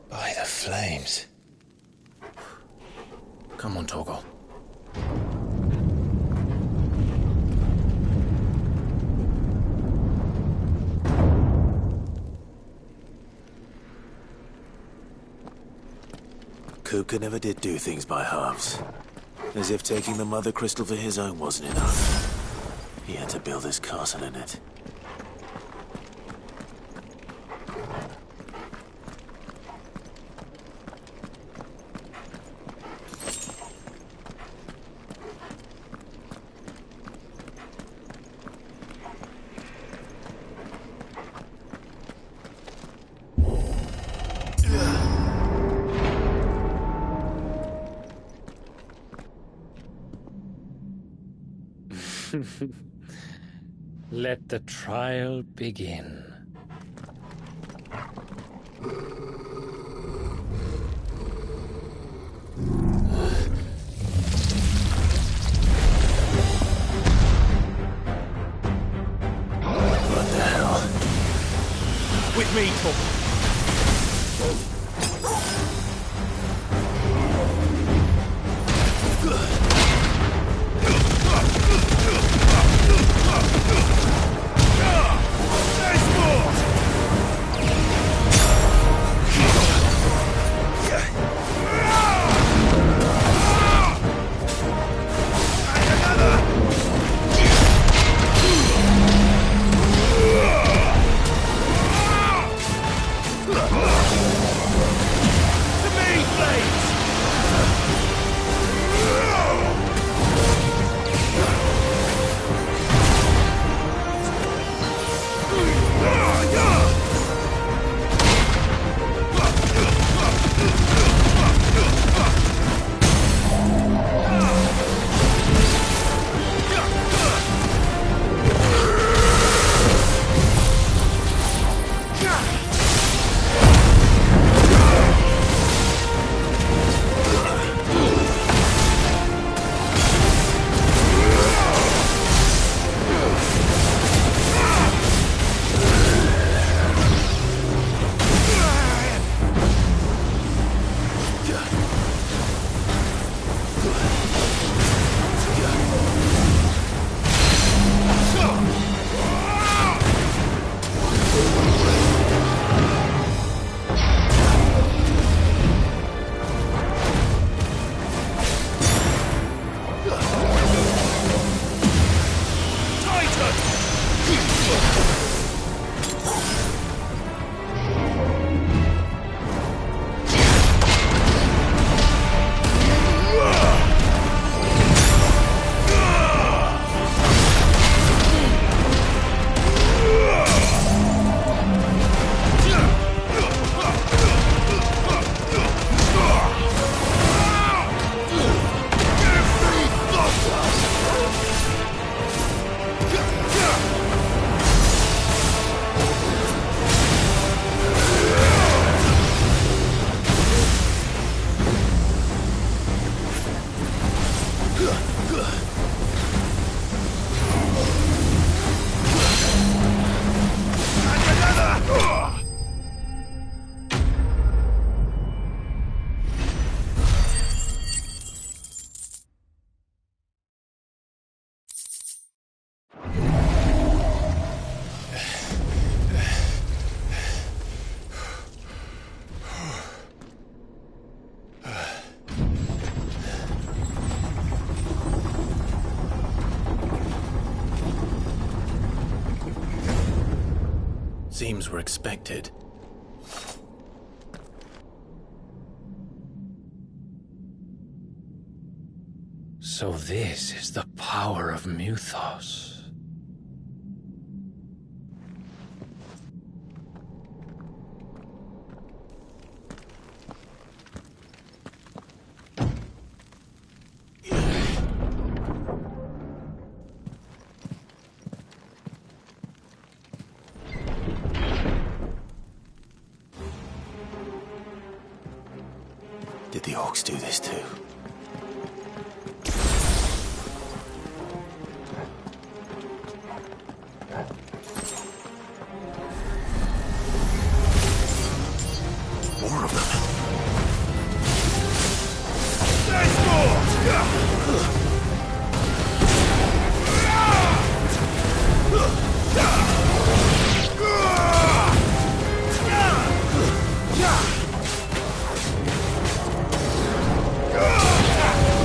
By the flames. Come on, Togo. Kupka never did do things by halves. As if taking the Mother Crystal for his own wasn't enough. He had to build his castle in it. Let the trial begin. What the hell? With me, Togo. Seems we're expected. So this is the power of Mythos. Did the orcs do this too? More of them.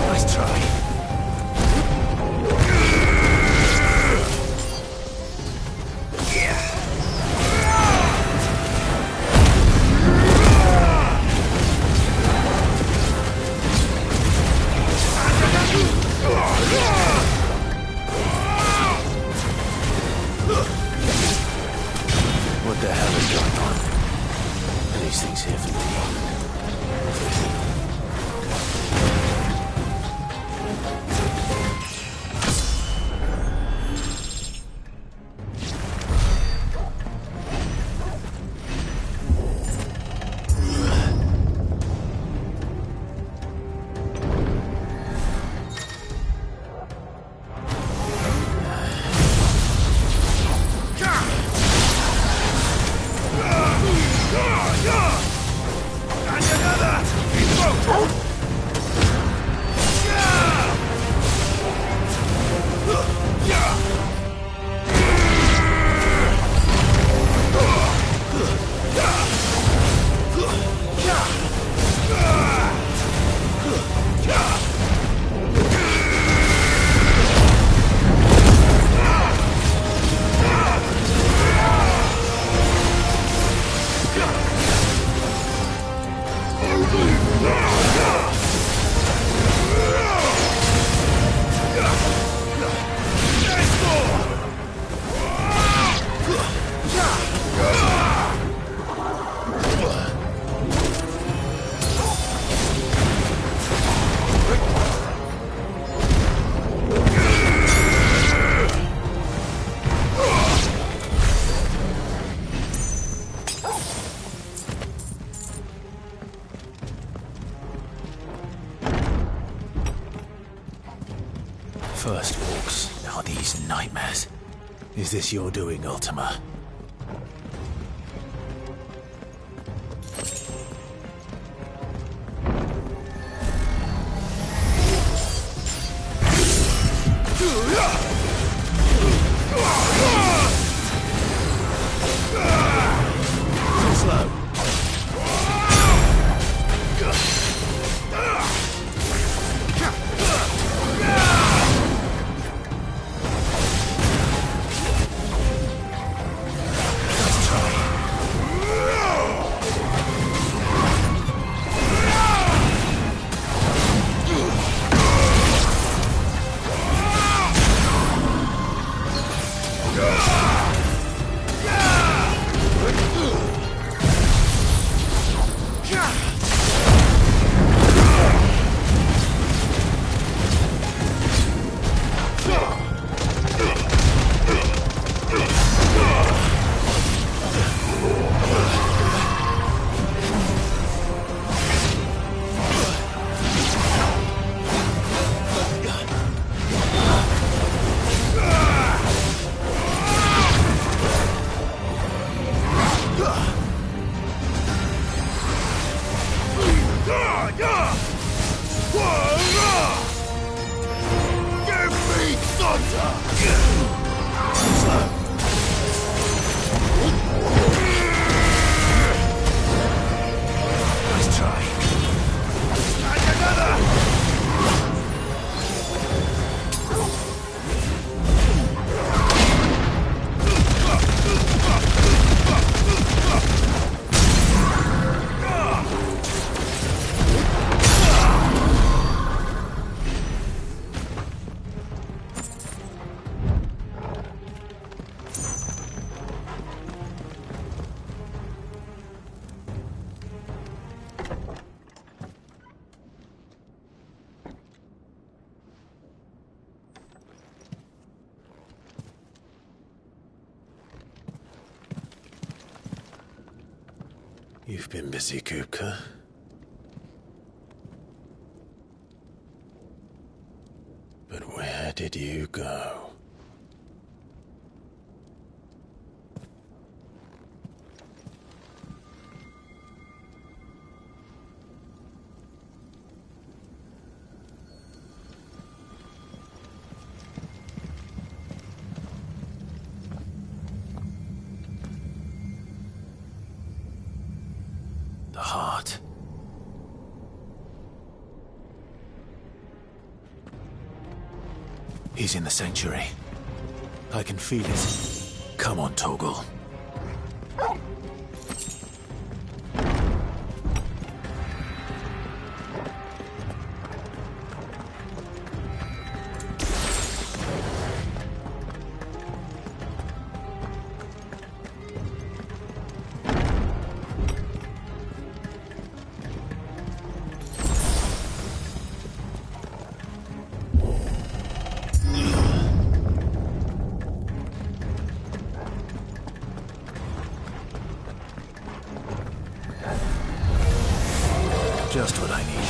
Nice try. What the hell is going on? Are these things here for me? First orcs, now these nightmares. Is this your doing, Ultima? Slow. You've been busy, Kupka. But where did you go? The heart. He's in the sanctuary. I can feel it. Come on, Toggle. Just what I needed.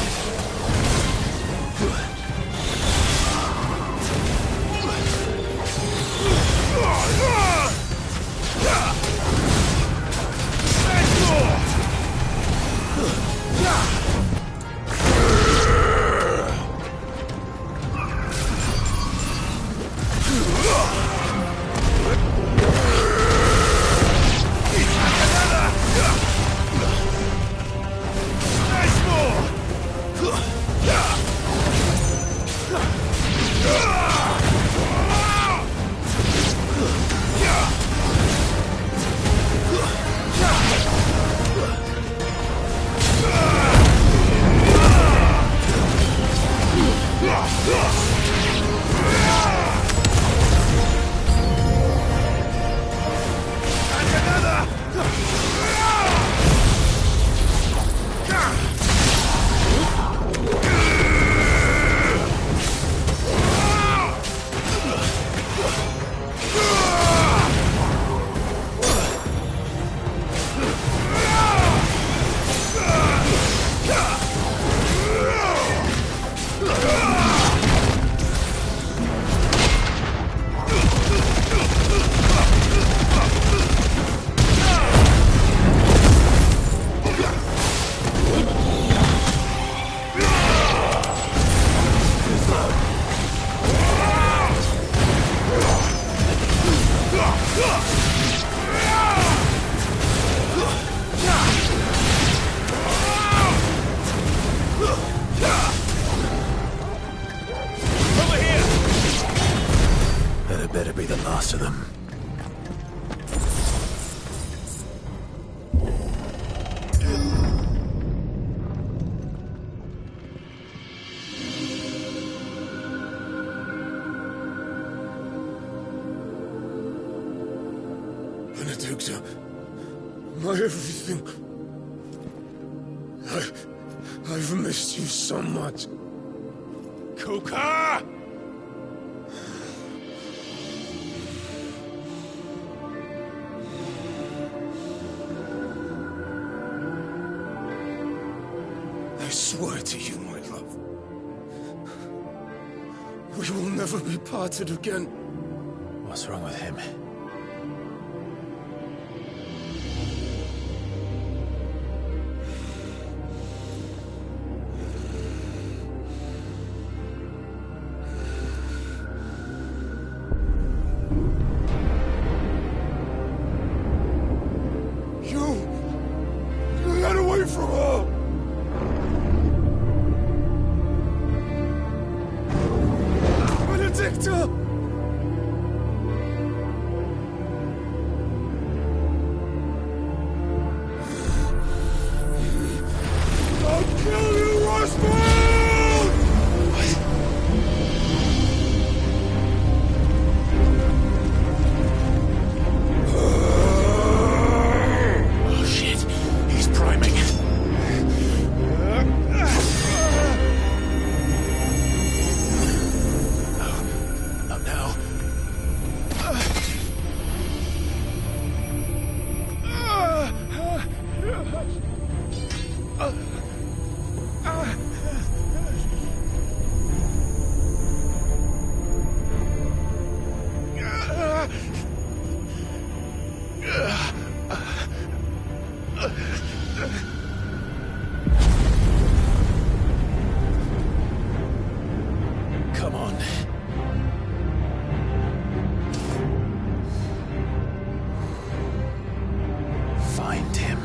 Better be the last of them. Benedicta, my everything. I've missed you so much. Kupka! I swear to you, my love, we will never be parted again. What's wrong with him? You got away from her! Benedicta! I'll kill you, Roswell! Oh shit, he's priming. Come on. Find him.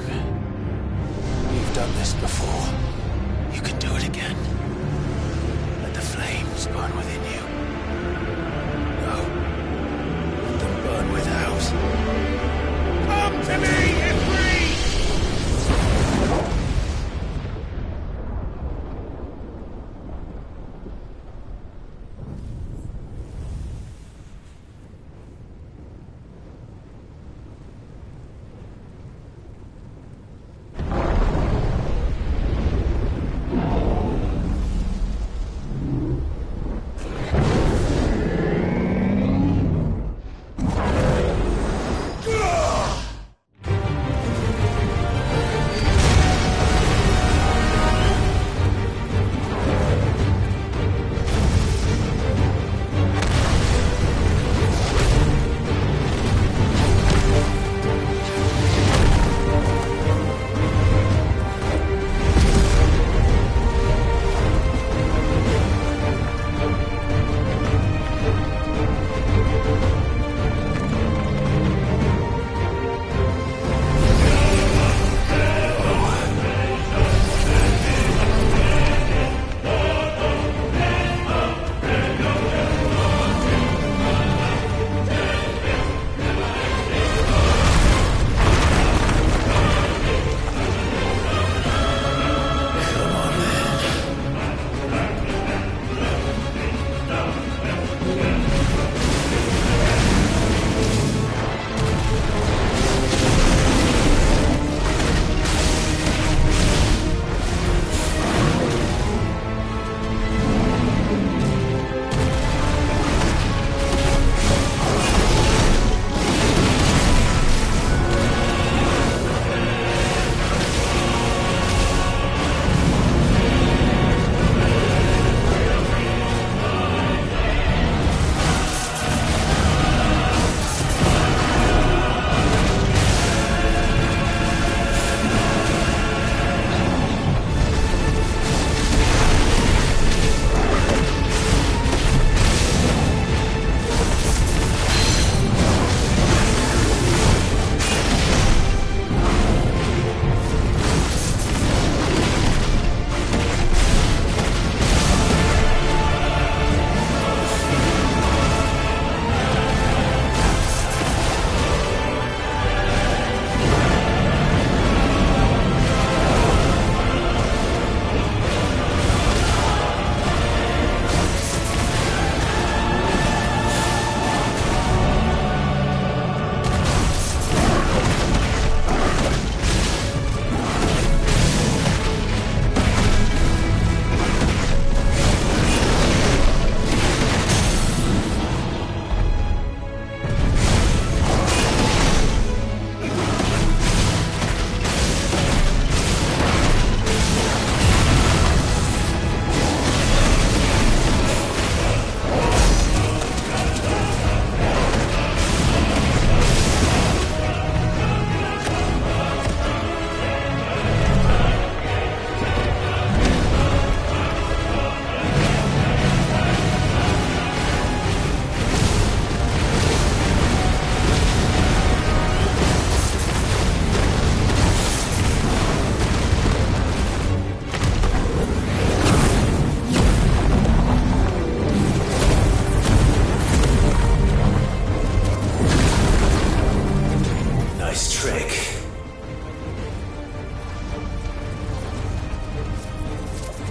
You've done this before. You can do it again. Let the flames burn within you. No. Let them burn without. Come to me, Ifrit!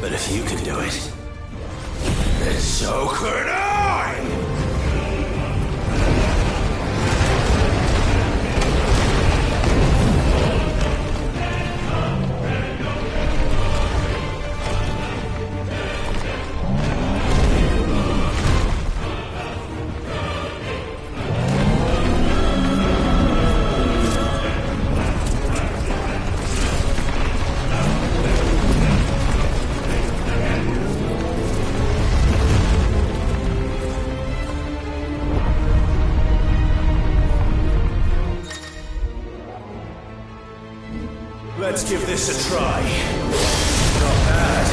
But if you can do it, then so could I! Let's give this a try. Not bad.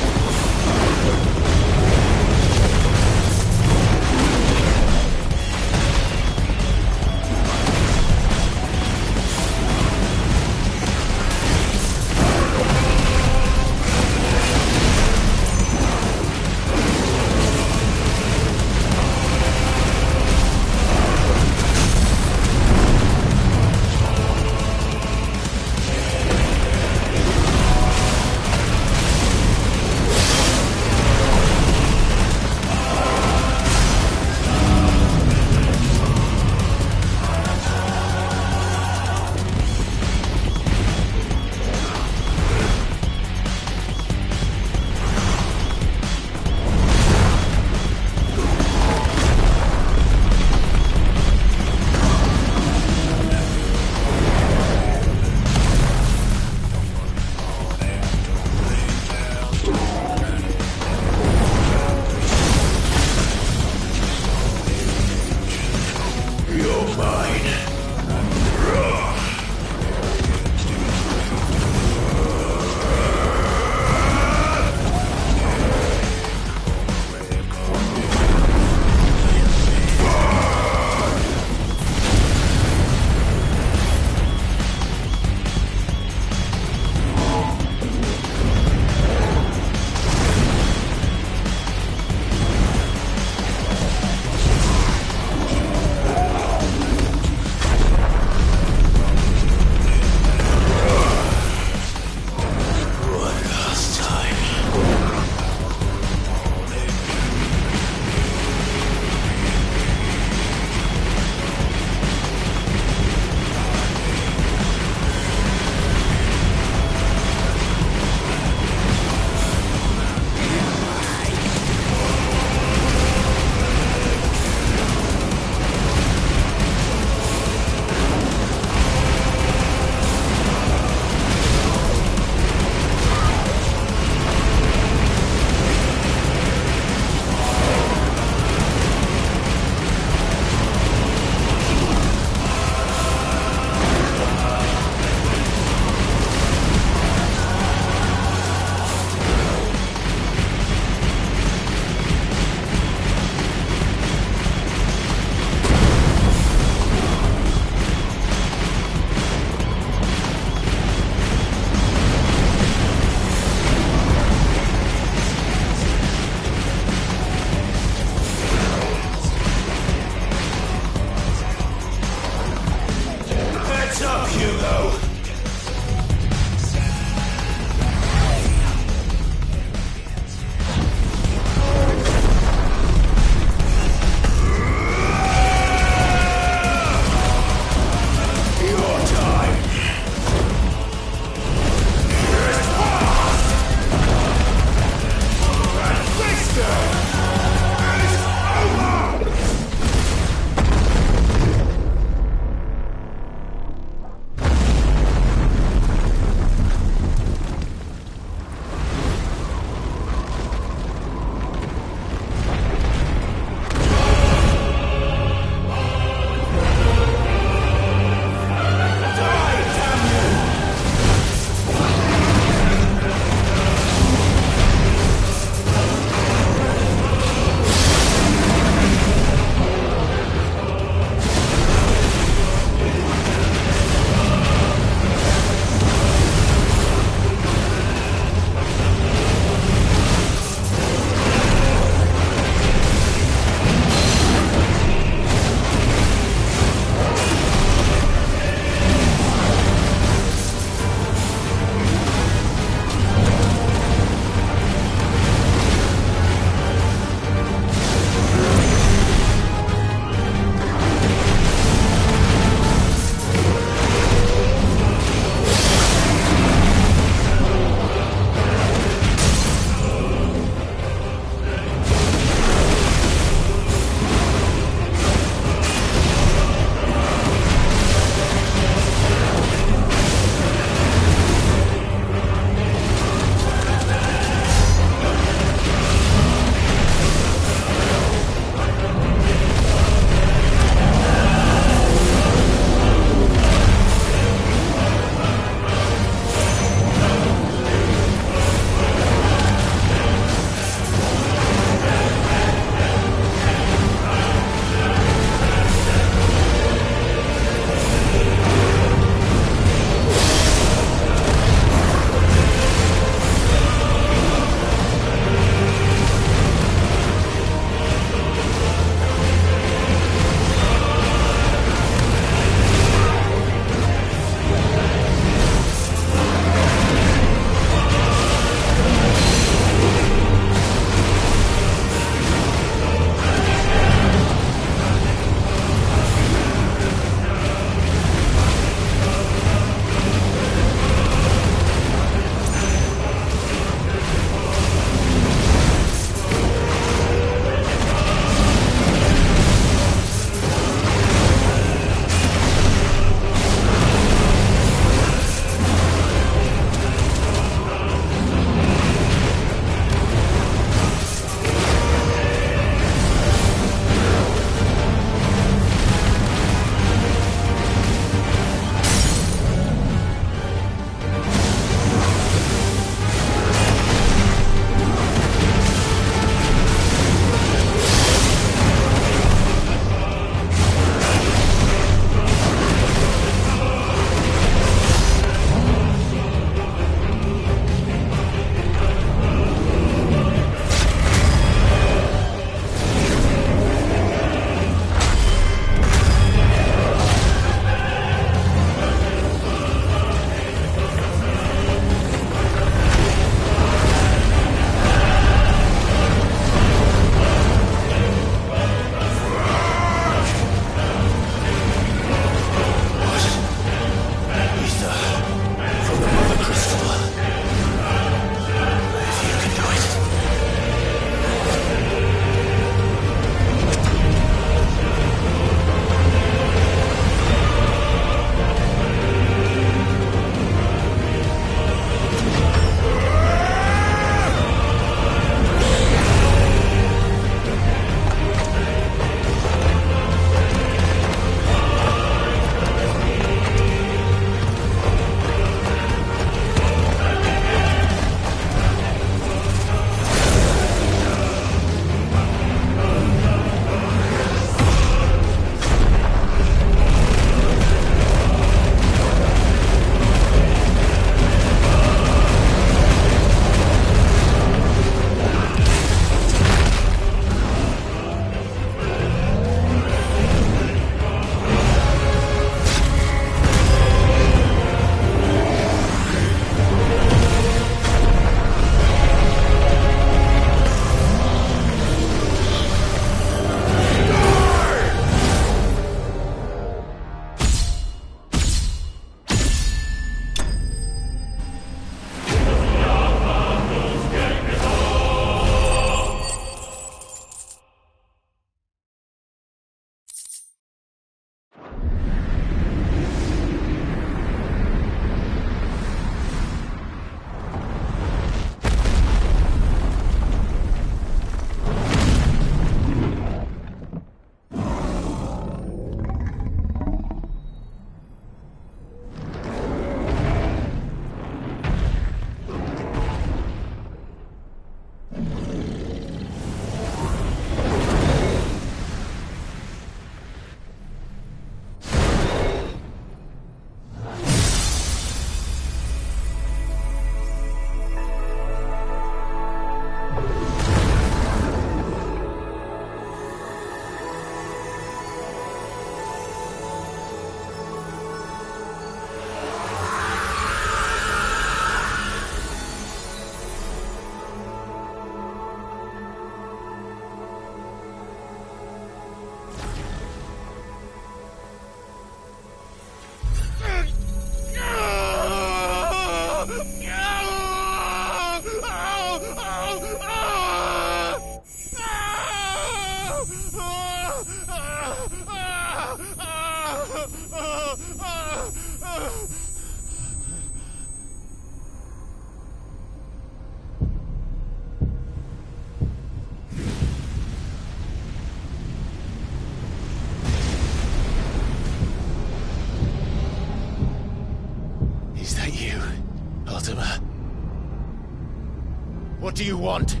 What do you want?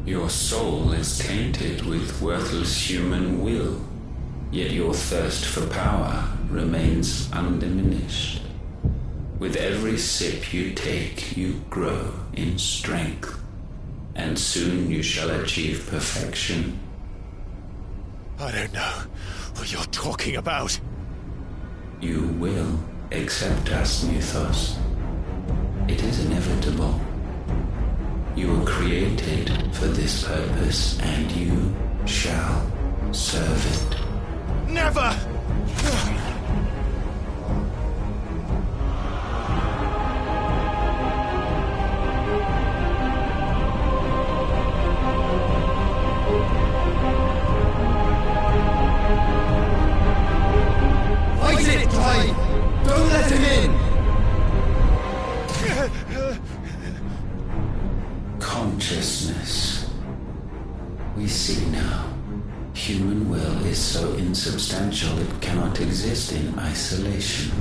Your soul is tainted with worthless human will, yet your thirst for power remains undiminished. With every sip you take, you grow in strength, and soon you shall achieve perfection. I don't know what you're talking about. You will accept us, Mythos. It is inevitable. You were created for this purpose, and you shall serve it. Never! Fight it, Tide! Don't let him in! Consciousness. We see now. Human will is so insubstantial it cannot exist in isolation.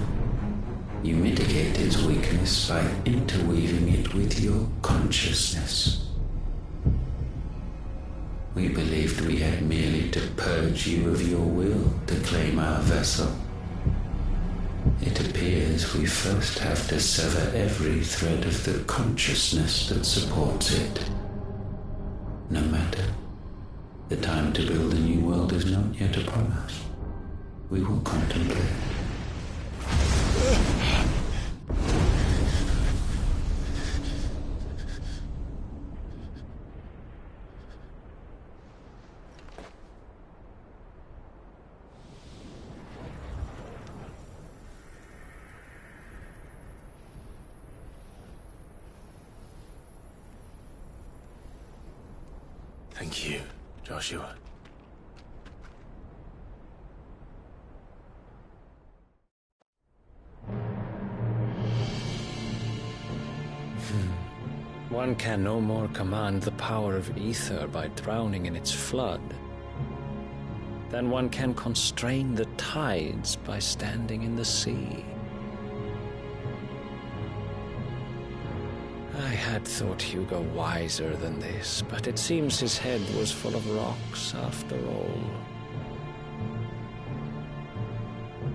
You mitigate its weakness by interweaving it with your consciousness. We believed we had merely to purge you of your will to claim our vessel. It appears we first have to sever every thread of the consciousness that supports it. No matter. The time to build a new world is not yet upon us. We will contemplate. Thank you, Joshua. One can no more command the power of ether by drowning in its flood than one can constrain the tides by standing in the sea. I had thought Hugo wiser than this, but it seems his head was full of rocks after all.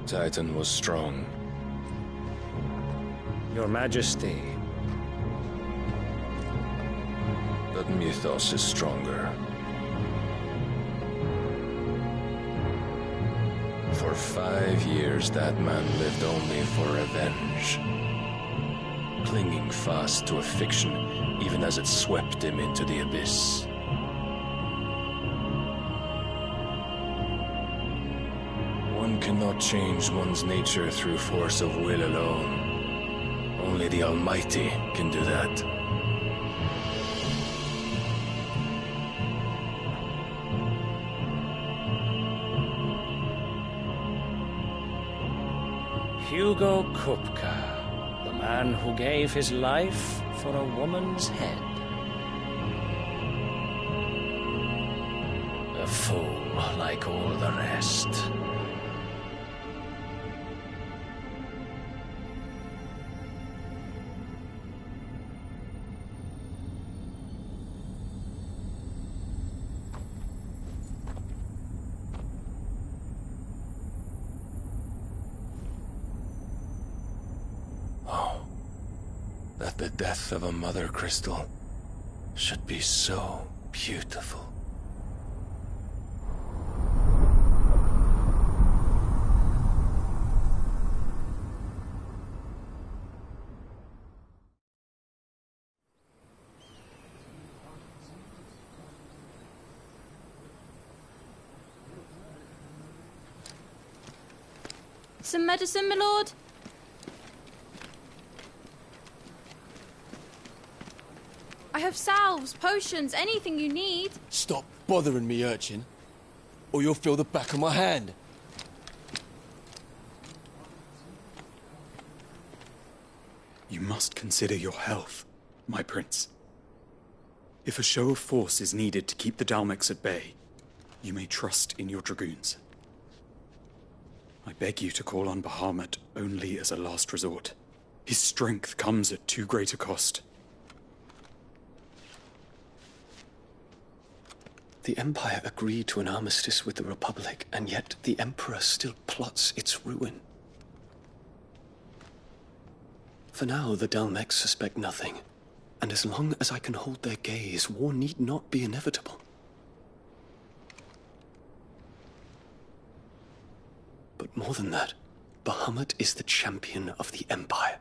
Titan was strong. Your Majesty. But Mythos is stronger. For 5 years, that man lived only for revenge. Clinging fast to a fiction, even as it swept him into the abyss. One cannot change one's nature through force of will alone. Only the Almighty can do that. Hugo Kupka, the man who gave his life for a woman's head. A fool like all the rest. That the death of a mother crystal should be so beautiful. Some medicine, my lord? I have salves, potions, anything you need. Stop bothering me, urchin, or you'll feel the back of my hand. You must consider your health, my prince. If a show of force is needed to keep the Dalmeks at bay, you may trust in your dragoons. I beg you to call on Bahamut only as a last resort. His strength comes at too great a cost. The Empire agreed to an armistice with the Republic, and yet the Emperor still plots its ruin. For now, the Dalmeks suspect nothing, and as long as I can hold their gaze, war need not be inevitable. But more than that, Bahamut is the champion of the Empire.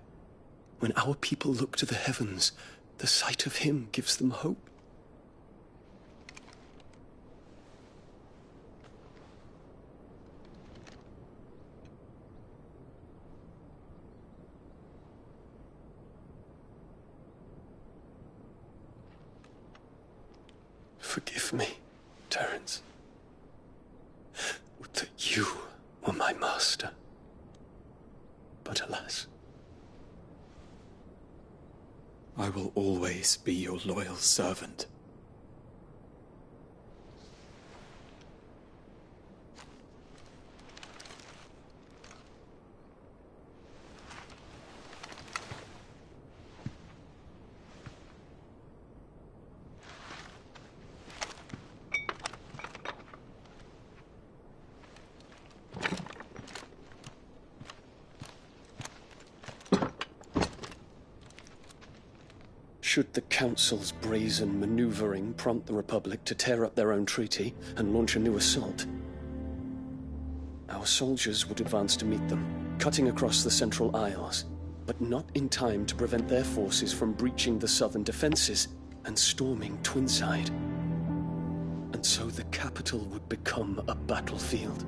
When our people look to the heavens, the sight of him gives them hope. Forgive me, Terence. Would that you were my master. But alas. I will always be your loyal servant. Should the Council's brazen maneuvering prompt the Republic to tear up their own treaty and launch a new assault, our soldiers would advance to meet them, cutting across the Central Isles, but not in time to prevent their forces from breaching the southern defenses and storming Twinside. And so the capital would become a battlefield.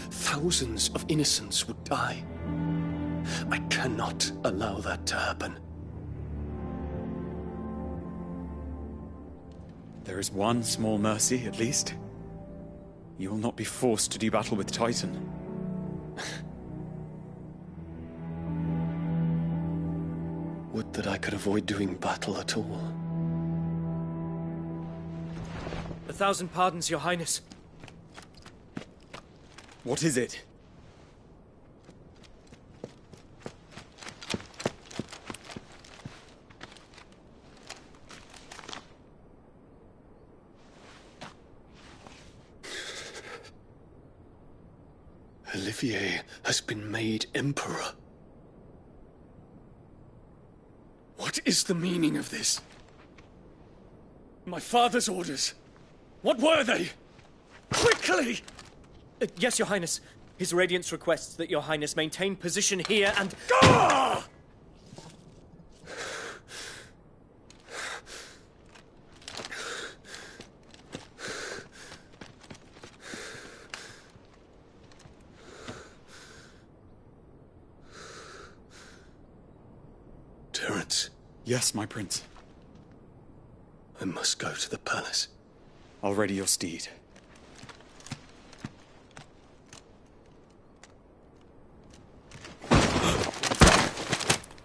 Thousands of innocents would die. I cannot allow that to happen. There is one small mercy, at least. You will not be forced to do battle with Titan. Would that I could avoid doing battle at all. 1,000 pardons, Your Highness. What is it? Olivier has been made Emperor. What is the meaning of this? My father's orders. What were they? Quickly! Yes, Your Highness. His Radiance requests that Your Highness maintain position here and... Ah! Terence. Yes, my prince. I must go to the palace. I'll ready your steed.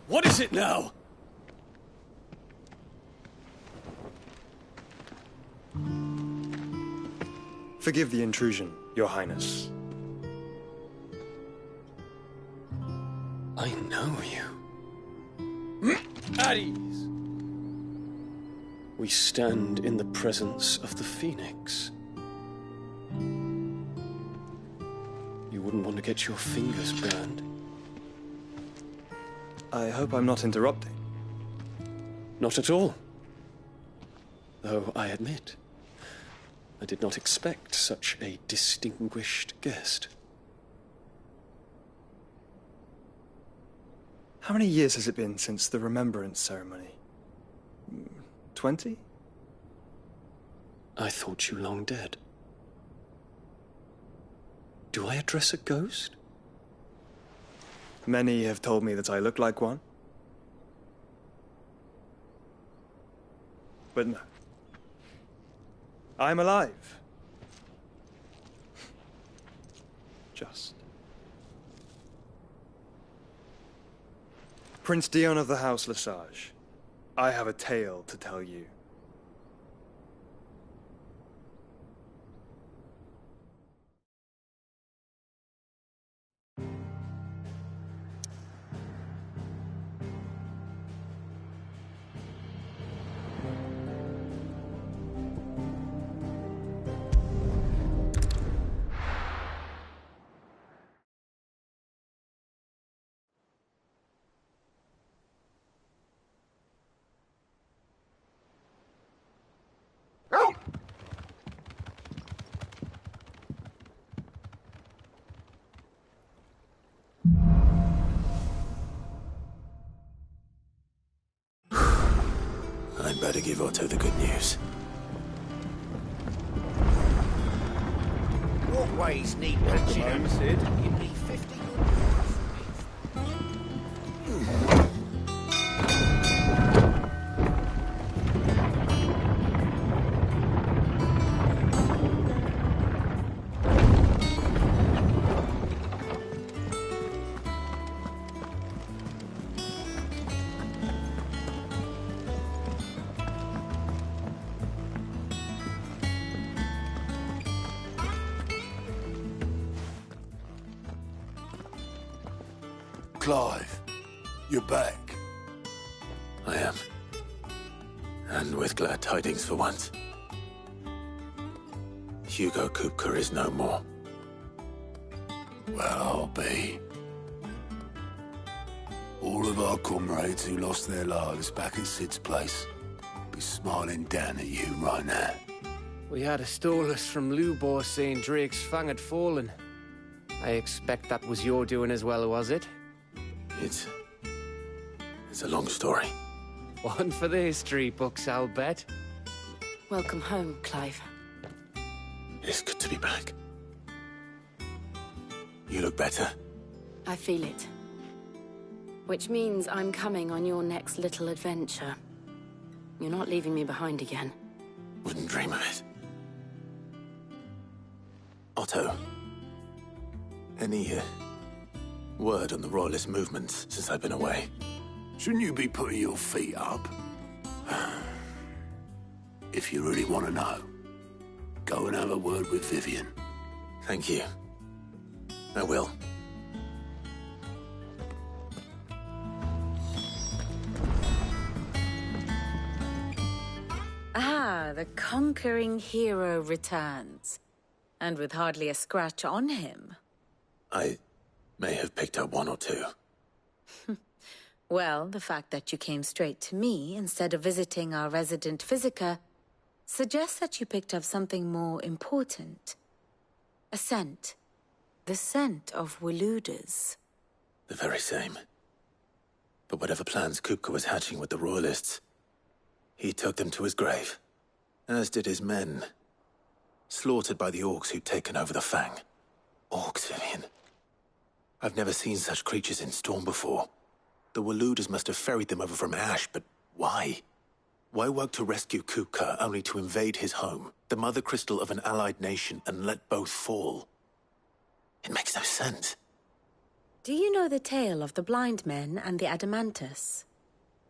What is it now? Forgive the intrusion, Your Highness. I know you. At ease. We stand in the presence of the Phoenix. You wouldn't want to get your fingers burned. I hope I'm not interrupting. Not at all. Though I admit, I did not expect such a distinguished guest. How many years has it been since the Remembrance ceremony? 20? I thought you long dead. Do I address a ghost? Many have told me that I look like one. But no. I'm alive. Just. Prince Dion of the House Lesage, I have a tale to tell you. I'd better give Otto the good news. Walkways need patching up, Sid. Give me 50 Clive, you're back. I am. And with glad tidings for once. Hugo Kupka is no more. Well, I'll be. All of our comrades who lost their lives back at Sid's place be smiling down at you right now. We had a stolus from Lubor saying Drake's fang had fallen. I expect that was your doing as well, was it? It's a long story. One for the history books, I'll bet. Welcome home, Clive. It's good to be back. You look better. I feel it. Which means I'm coming on your next little adventure. You're not leaving me behind again. Wouldn't dream of it. Otto. Any, word on the Royalist movements since I've been away? Shouldn't you be putting your feet up? If you really want to know, go and have a word with Vivian. Thank you. I will. Ah, the conquering hero returns. And with hardly a scratch on him. I may have picked up one or two. Well, the fact that you came straight to me instead of visiting our resident physiker suggests that you picked up something more important. A scent. The scent of Woooooo's. The very same. But whatever plans Kupka was hatching with the Royalists, he took them to his grave. As did his men. Slaughtered by the orcs who'd taken over the Fang. Orcs, Vivian. I've never seen such creatures in Storm before. The Woooooo's must have ferried them over from Ash, but why? Why work to rescue Kupka only to invade his home, the mother crystal of an allied nation, and let both fall? It makes no sense. Do you know the tale of the blind men and the Adamantus?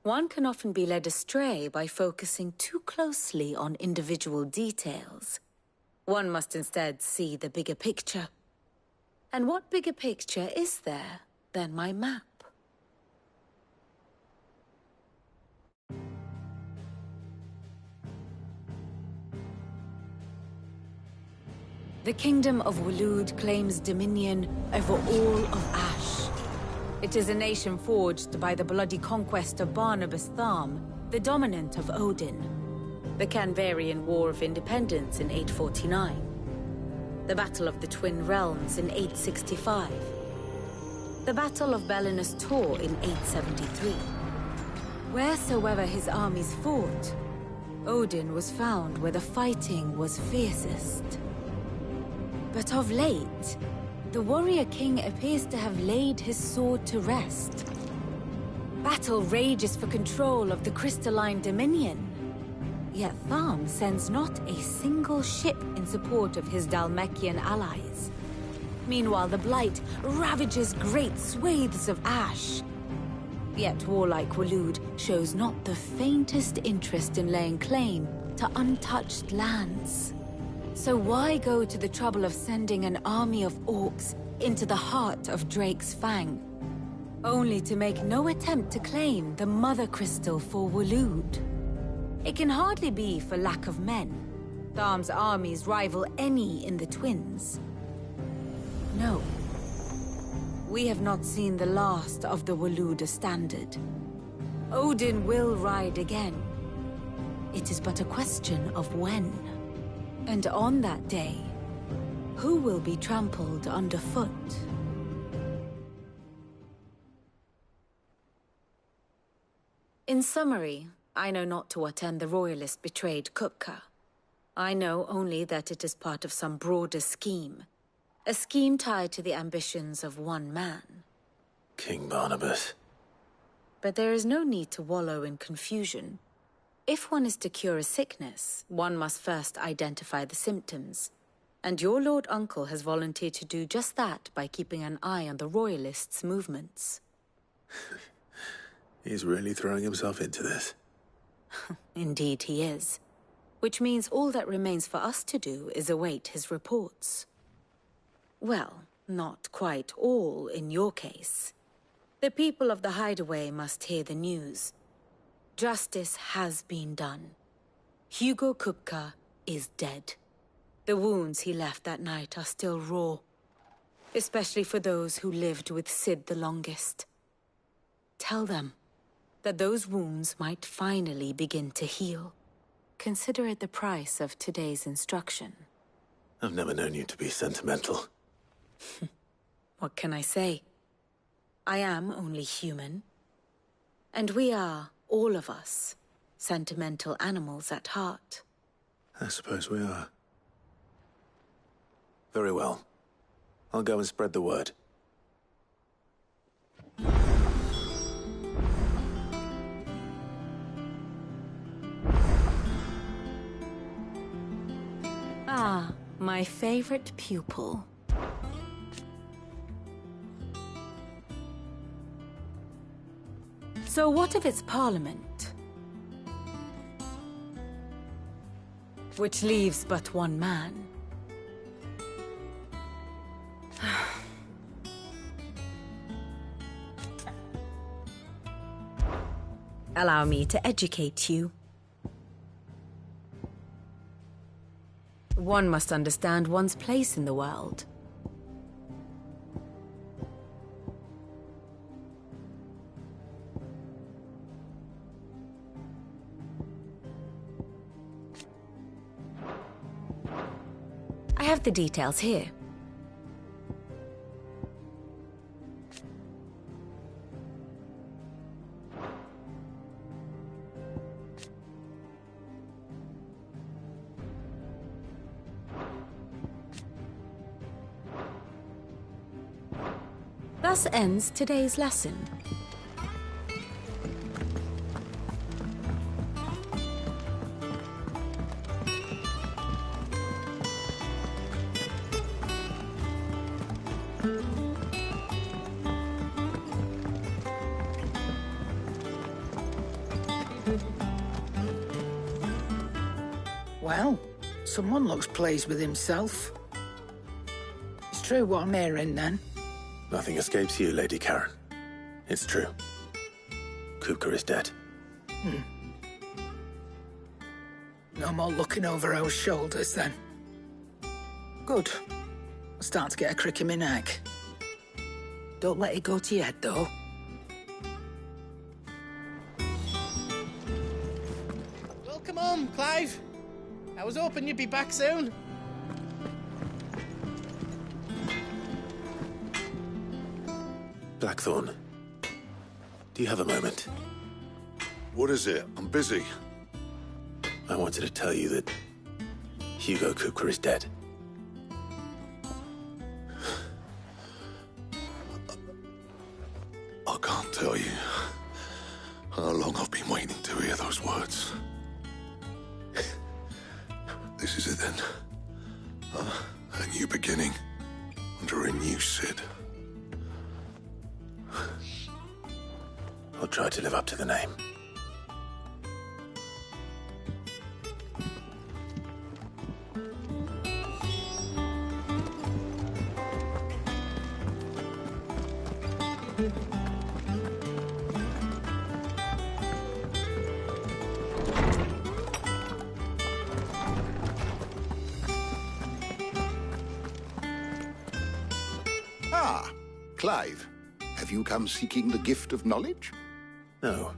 One can often be led astray by focusing too closely on individual details. One must instead see the bigger picture. And what bigger picture is there than my map? The Kingdom of Woooooo claims dominion over all of Ash. It is a nation forged by the bloody conquest of Barnabas Tharm, the dominant of Odin. The Canvarian War of Independence in 849. The Battle of the Twin Realms in 865. The Battle of Belinus Tor in 873. Wheresoever his armies fought, Odin was found where the fighting was fiercest. But of late, the warrior king appears to have laid his sword to rest. Battle rages for control of the crystalline dominion. Yet Tharm sends not a single ship in support of his Dhalmekian allies. Meanwhile, the Blight ravages great swathes of Ash. Yet warlike Woooooo shows not the faintest interest in laying claim to untouched lands. So why go to the trouble of sending an army of orcs into the heart of Drake's Fang, only to make no attempt to claim the Mother Crystal for Woooooo? It can hardly be for lack of men. Tharm's armies rival any in the Twins. No. We have not seen the last of the Woooooo standard. Odin will ride again. It is but a question of when. And on that day, who will be trampled underfoot? In summary, I know not to what end the Royalists betrayed Kupka. I know only that it is part of some broader scheme. A scheme tied to the ambitions of one man. King Barnabas. But there is no need to wallow in confusion. If one is to cure a sickness, one must first identify the symptoms. And your Lord Uncle has volunteered to do just that by keeping an eye on the Royalists' movements. He's really throwing himself into this. Indeed he is. Which means all that remains for us to do is await his reports. Well, not quite all in your case. The people of the Hideaway must hear the news. Justice has been done. Hugo Kupka is dead. The wounds he left that night are still raw. Especially for those who lived with Sid the longest. Tell them that those wounds might finally begin to heal. Consider it the price of today's instruction. I've never known you to be sentimental. What can I say? I am only human. And we are, all of us, sentimental animals at heart. I suppose we are. Very well. I'll go and spread the word. Ah, my favorite pupil. So what of its parliament? Which leaves but one man. Allow me to educate you. One must understand one's place in the world. I have the details here. Thus ends today's lesson. Well, someone looks pleased with himself. It's true what I'm hearing, then. Nothing escapes you, Lady Karen. It's true. Kupka is dead. No more looking over our shoulders, then. Good. I'm starting to get a crick in my neck. Don't let it go to your head, though. Welcome home, Clive. I was hoping you'd be back soon. Blackthorn, do you have a moment? What is it? I'm busy. I wanted to tell you that Hugo Kupka is dead. I can't tell you how long I've been waiting to hear those words. This is it then. A new beginning under a new Sid. I'll try to live up to the name. Ah, Clive. Have you come seeking the gift of knowledge? No.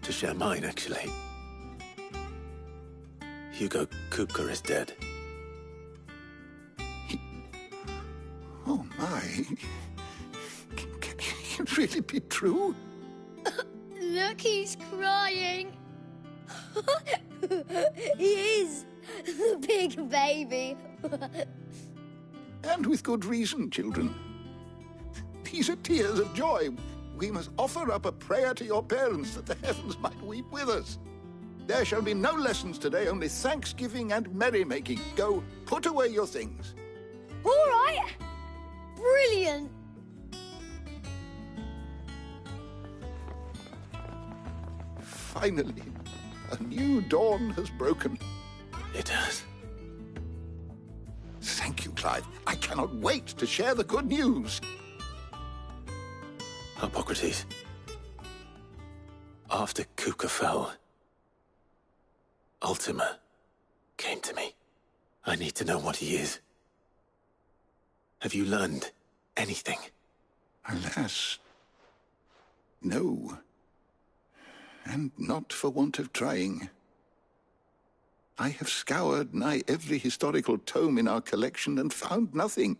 To share mine, actually. Hugo Kupka is dead. Oh, my. Can it really be true? Look, he's crying. He is. The big baby. And with good reason, children. These are tears of joy. We must offer up a prayer to your parents that the heavens might weep with us. There shall be no lessons today, only thanksgiving and merrymaking. Go, put away your things. All right. Brilliant. Finally, a new dawn has broken. It has. Thank you, Clive. I cannot wait to share the good news. Hippocrates. After Kupka fell, Ultima came to me. I need to know what he is. Have you learned anything? Alas, no. And not for want of trying. I have scoured nigh every historical tome in our collection and found nothing.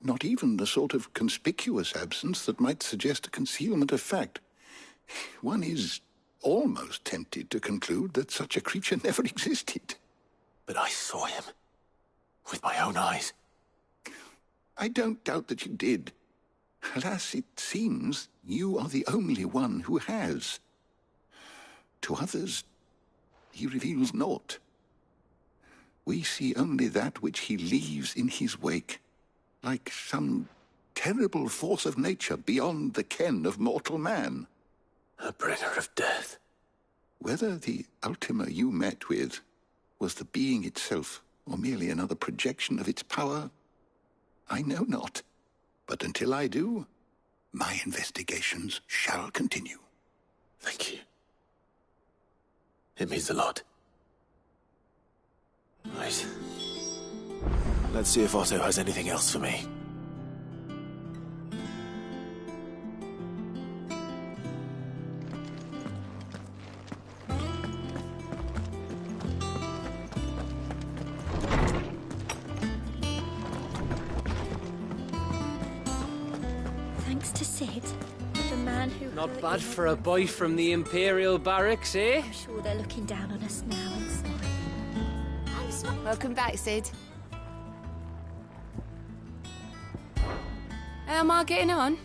Not even the sort of conspicuous absence that might suggest a concealment of fact. One is almost tempted to conclude that such a creature never existed. But I saw him. With my own eyes. I don't doubt that you did. Alas, it seems you are the only one who has. To others, he reveals naught. We see only that which he leaves in his wake, like some terrible force of nature beyond the ken of mortal man. A bringer of death. Whether the Ultima you met with was the being itself, or merely another projection of its power, I know not. But until I do, my investigations shall continue. Thank you. It means a lot. Right. Let's see if Otto has anything else for me. Thanks to Sid, the man who... Not bad for a boy from the Imperial Barracks, eh? I'm sure they're looking down on us now and smiling. Welcome back, Sid. How am I getting on?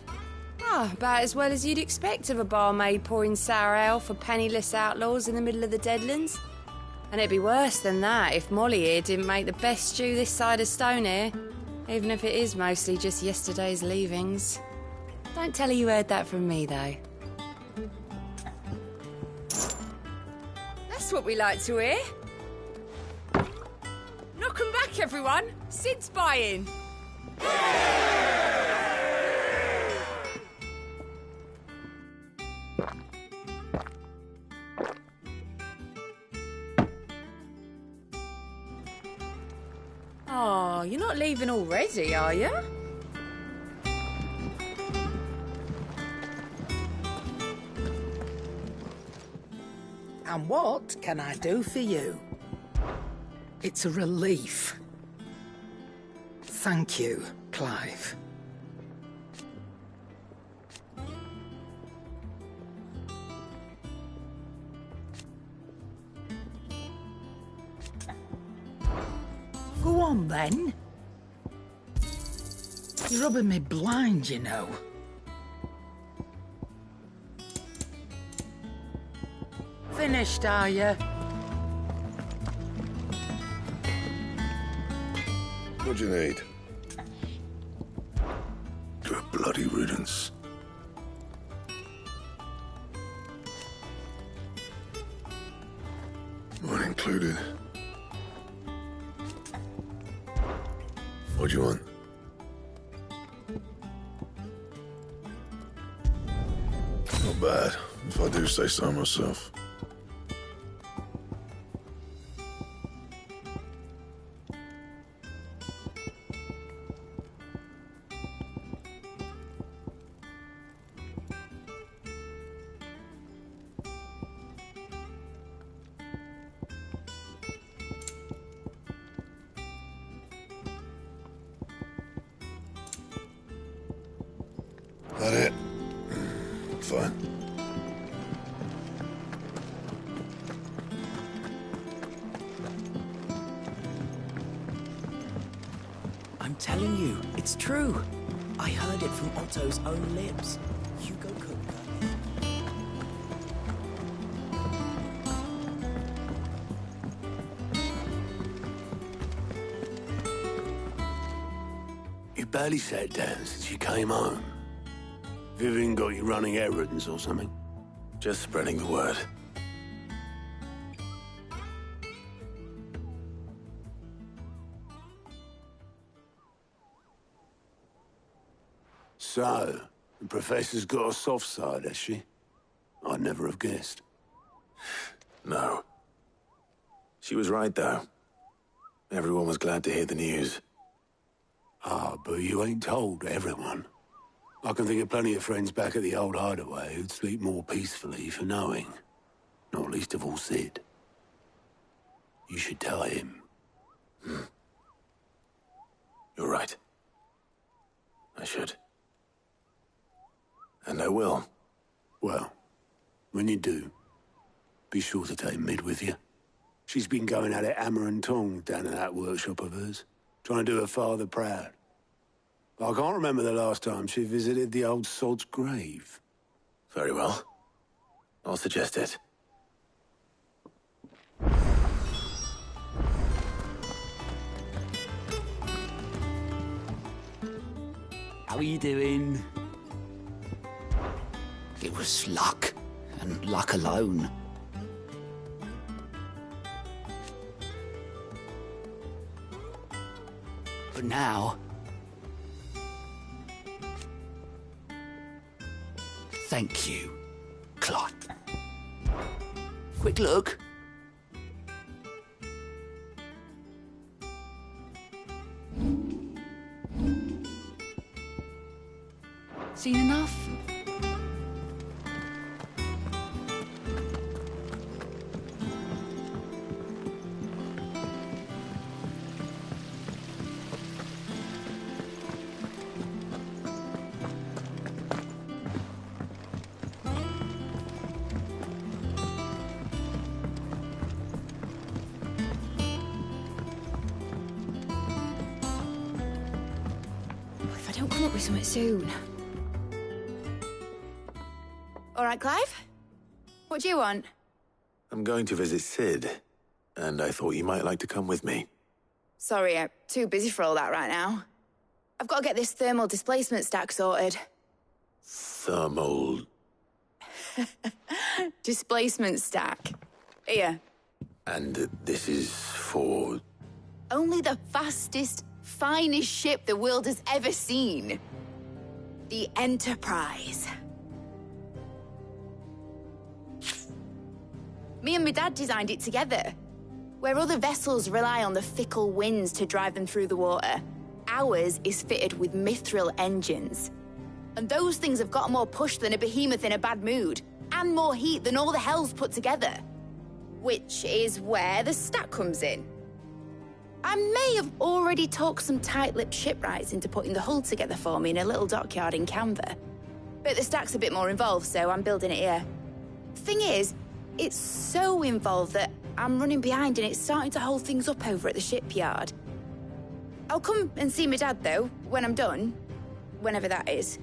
Ah, about as well as you'd expect of a barmaid pouring sour ale for penniless outlaws in the middle of the Deadlands. And it'd be worse than that if Molly here didn't make the best stew this side of Stonehere, even if it is mostly just yesterday's leavings. Don't tell her you heard that from me, though. That's what we like to hear. Knock 'em back, everyone. Sid's buying. Oh, you're not leaving already, are you? And what can I do for you? It's a relief. Thank you, Clive. Go on, then. You're rubbing me blind, you know. Finished, are you? What do you need? Good bloody riddance. Mine included. What do you want? Not bad, if I do say so myself. That it? Fine. telling you, it's true. I heard it from Otto's own lips. Hugo Kupka. You barely sat down since you came home. Vivian got you running errands or something? Just spreading the word. So, the Professor's got a soft side, has she? I'd never have guessed. No. She was right, though. Everyone was glad to hear the news. Ah, but you ain't told everyone. I can think of plenty of friends back at the old hideaway who'd sleep more peacefully for knowing. Not least of all Sid. You should tell him. You're right. I should. And I will. Well, when you do, be sure to take Mid with you. She's been going at it hammer and tongs down in that workshop of hers, trying to do her father proud. I can't remember the last time she visited the old sod's grave. Very well. I'll suggest it. How are you doing? It was luck, and luck alone. But now... Thank you, Clot. Quick look. Seen enough? If I don't come up with something soon. All right, Clive? What do you want? I'm going to visit Sid, and I thought you might like to come with me. Sorry, I'm too busy for all that right now. I've got to get this thermal displacement stack sorted. Thermal... Displacement stack. Here. And this is for... Only the fastest, finest ship the world has ever seen. The Enterprise. Me and my dad designed it together. Where other vessels rely on the fickle winds to drive them through the water, ours is fitted with mithril engines. And those things have got more push than a behemoth in a bad mood, and more heat than all the hells put together. Which is where the stack comes in. I may have already talked some tight-lipped shipwrights into putting the hull together for me in a little dockyard in Canva. But the stack's a bit more involved, so I'm building it here. Thing is, it's so involved that I'm running behind and it's starting to hold things up over at the shipyard. I'll come and see my dad, though, when I'm done. Whenever that is.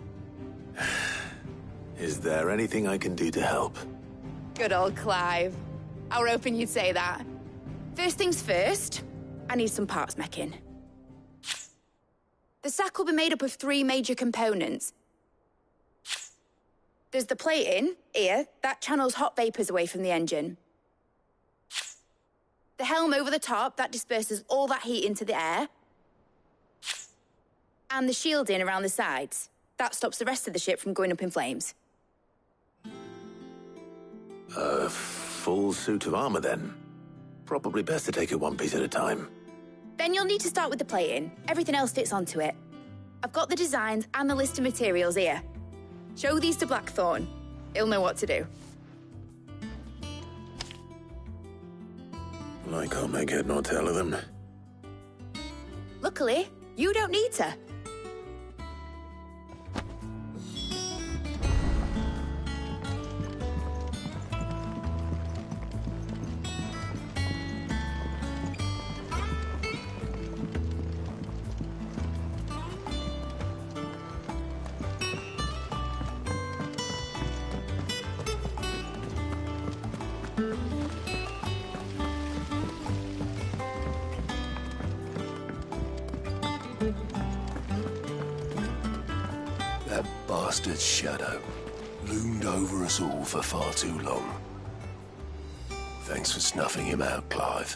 Is there anything I can do to help? Good old Clive. I were hoping you'd say that. First things first, I need some parts meching. The sack will be made up of 3 major components. There's the plating, here, that channels hot vapors away from the engine. The helm over the top, that disperses all that heat into the air. And the shielding around the sides. That stops the rest of the ship from going up in flames. A full suit of armor, then. Probably best to take it one piece at a time. Then you'll need to start with the plating. Everything else fits onto it. I've got the designs and the list of materials here. Show these to Blackthorn. He'll know what to do. Well, I can't make head nor tail of them. Luckily, you don't need to. bastard's shadow loomed over us all for far too long. Thanks for snuffing him out, Clive.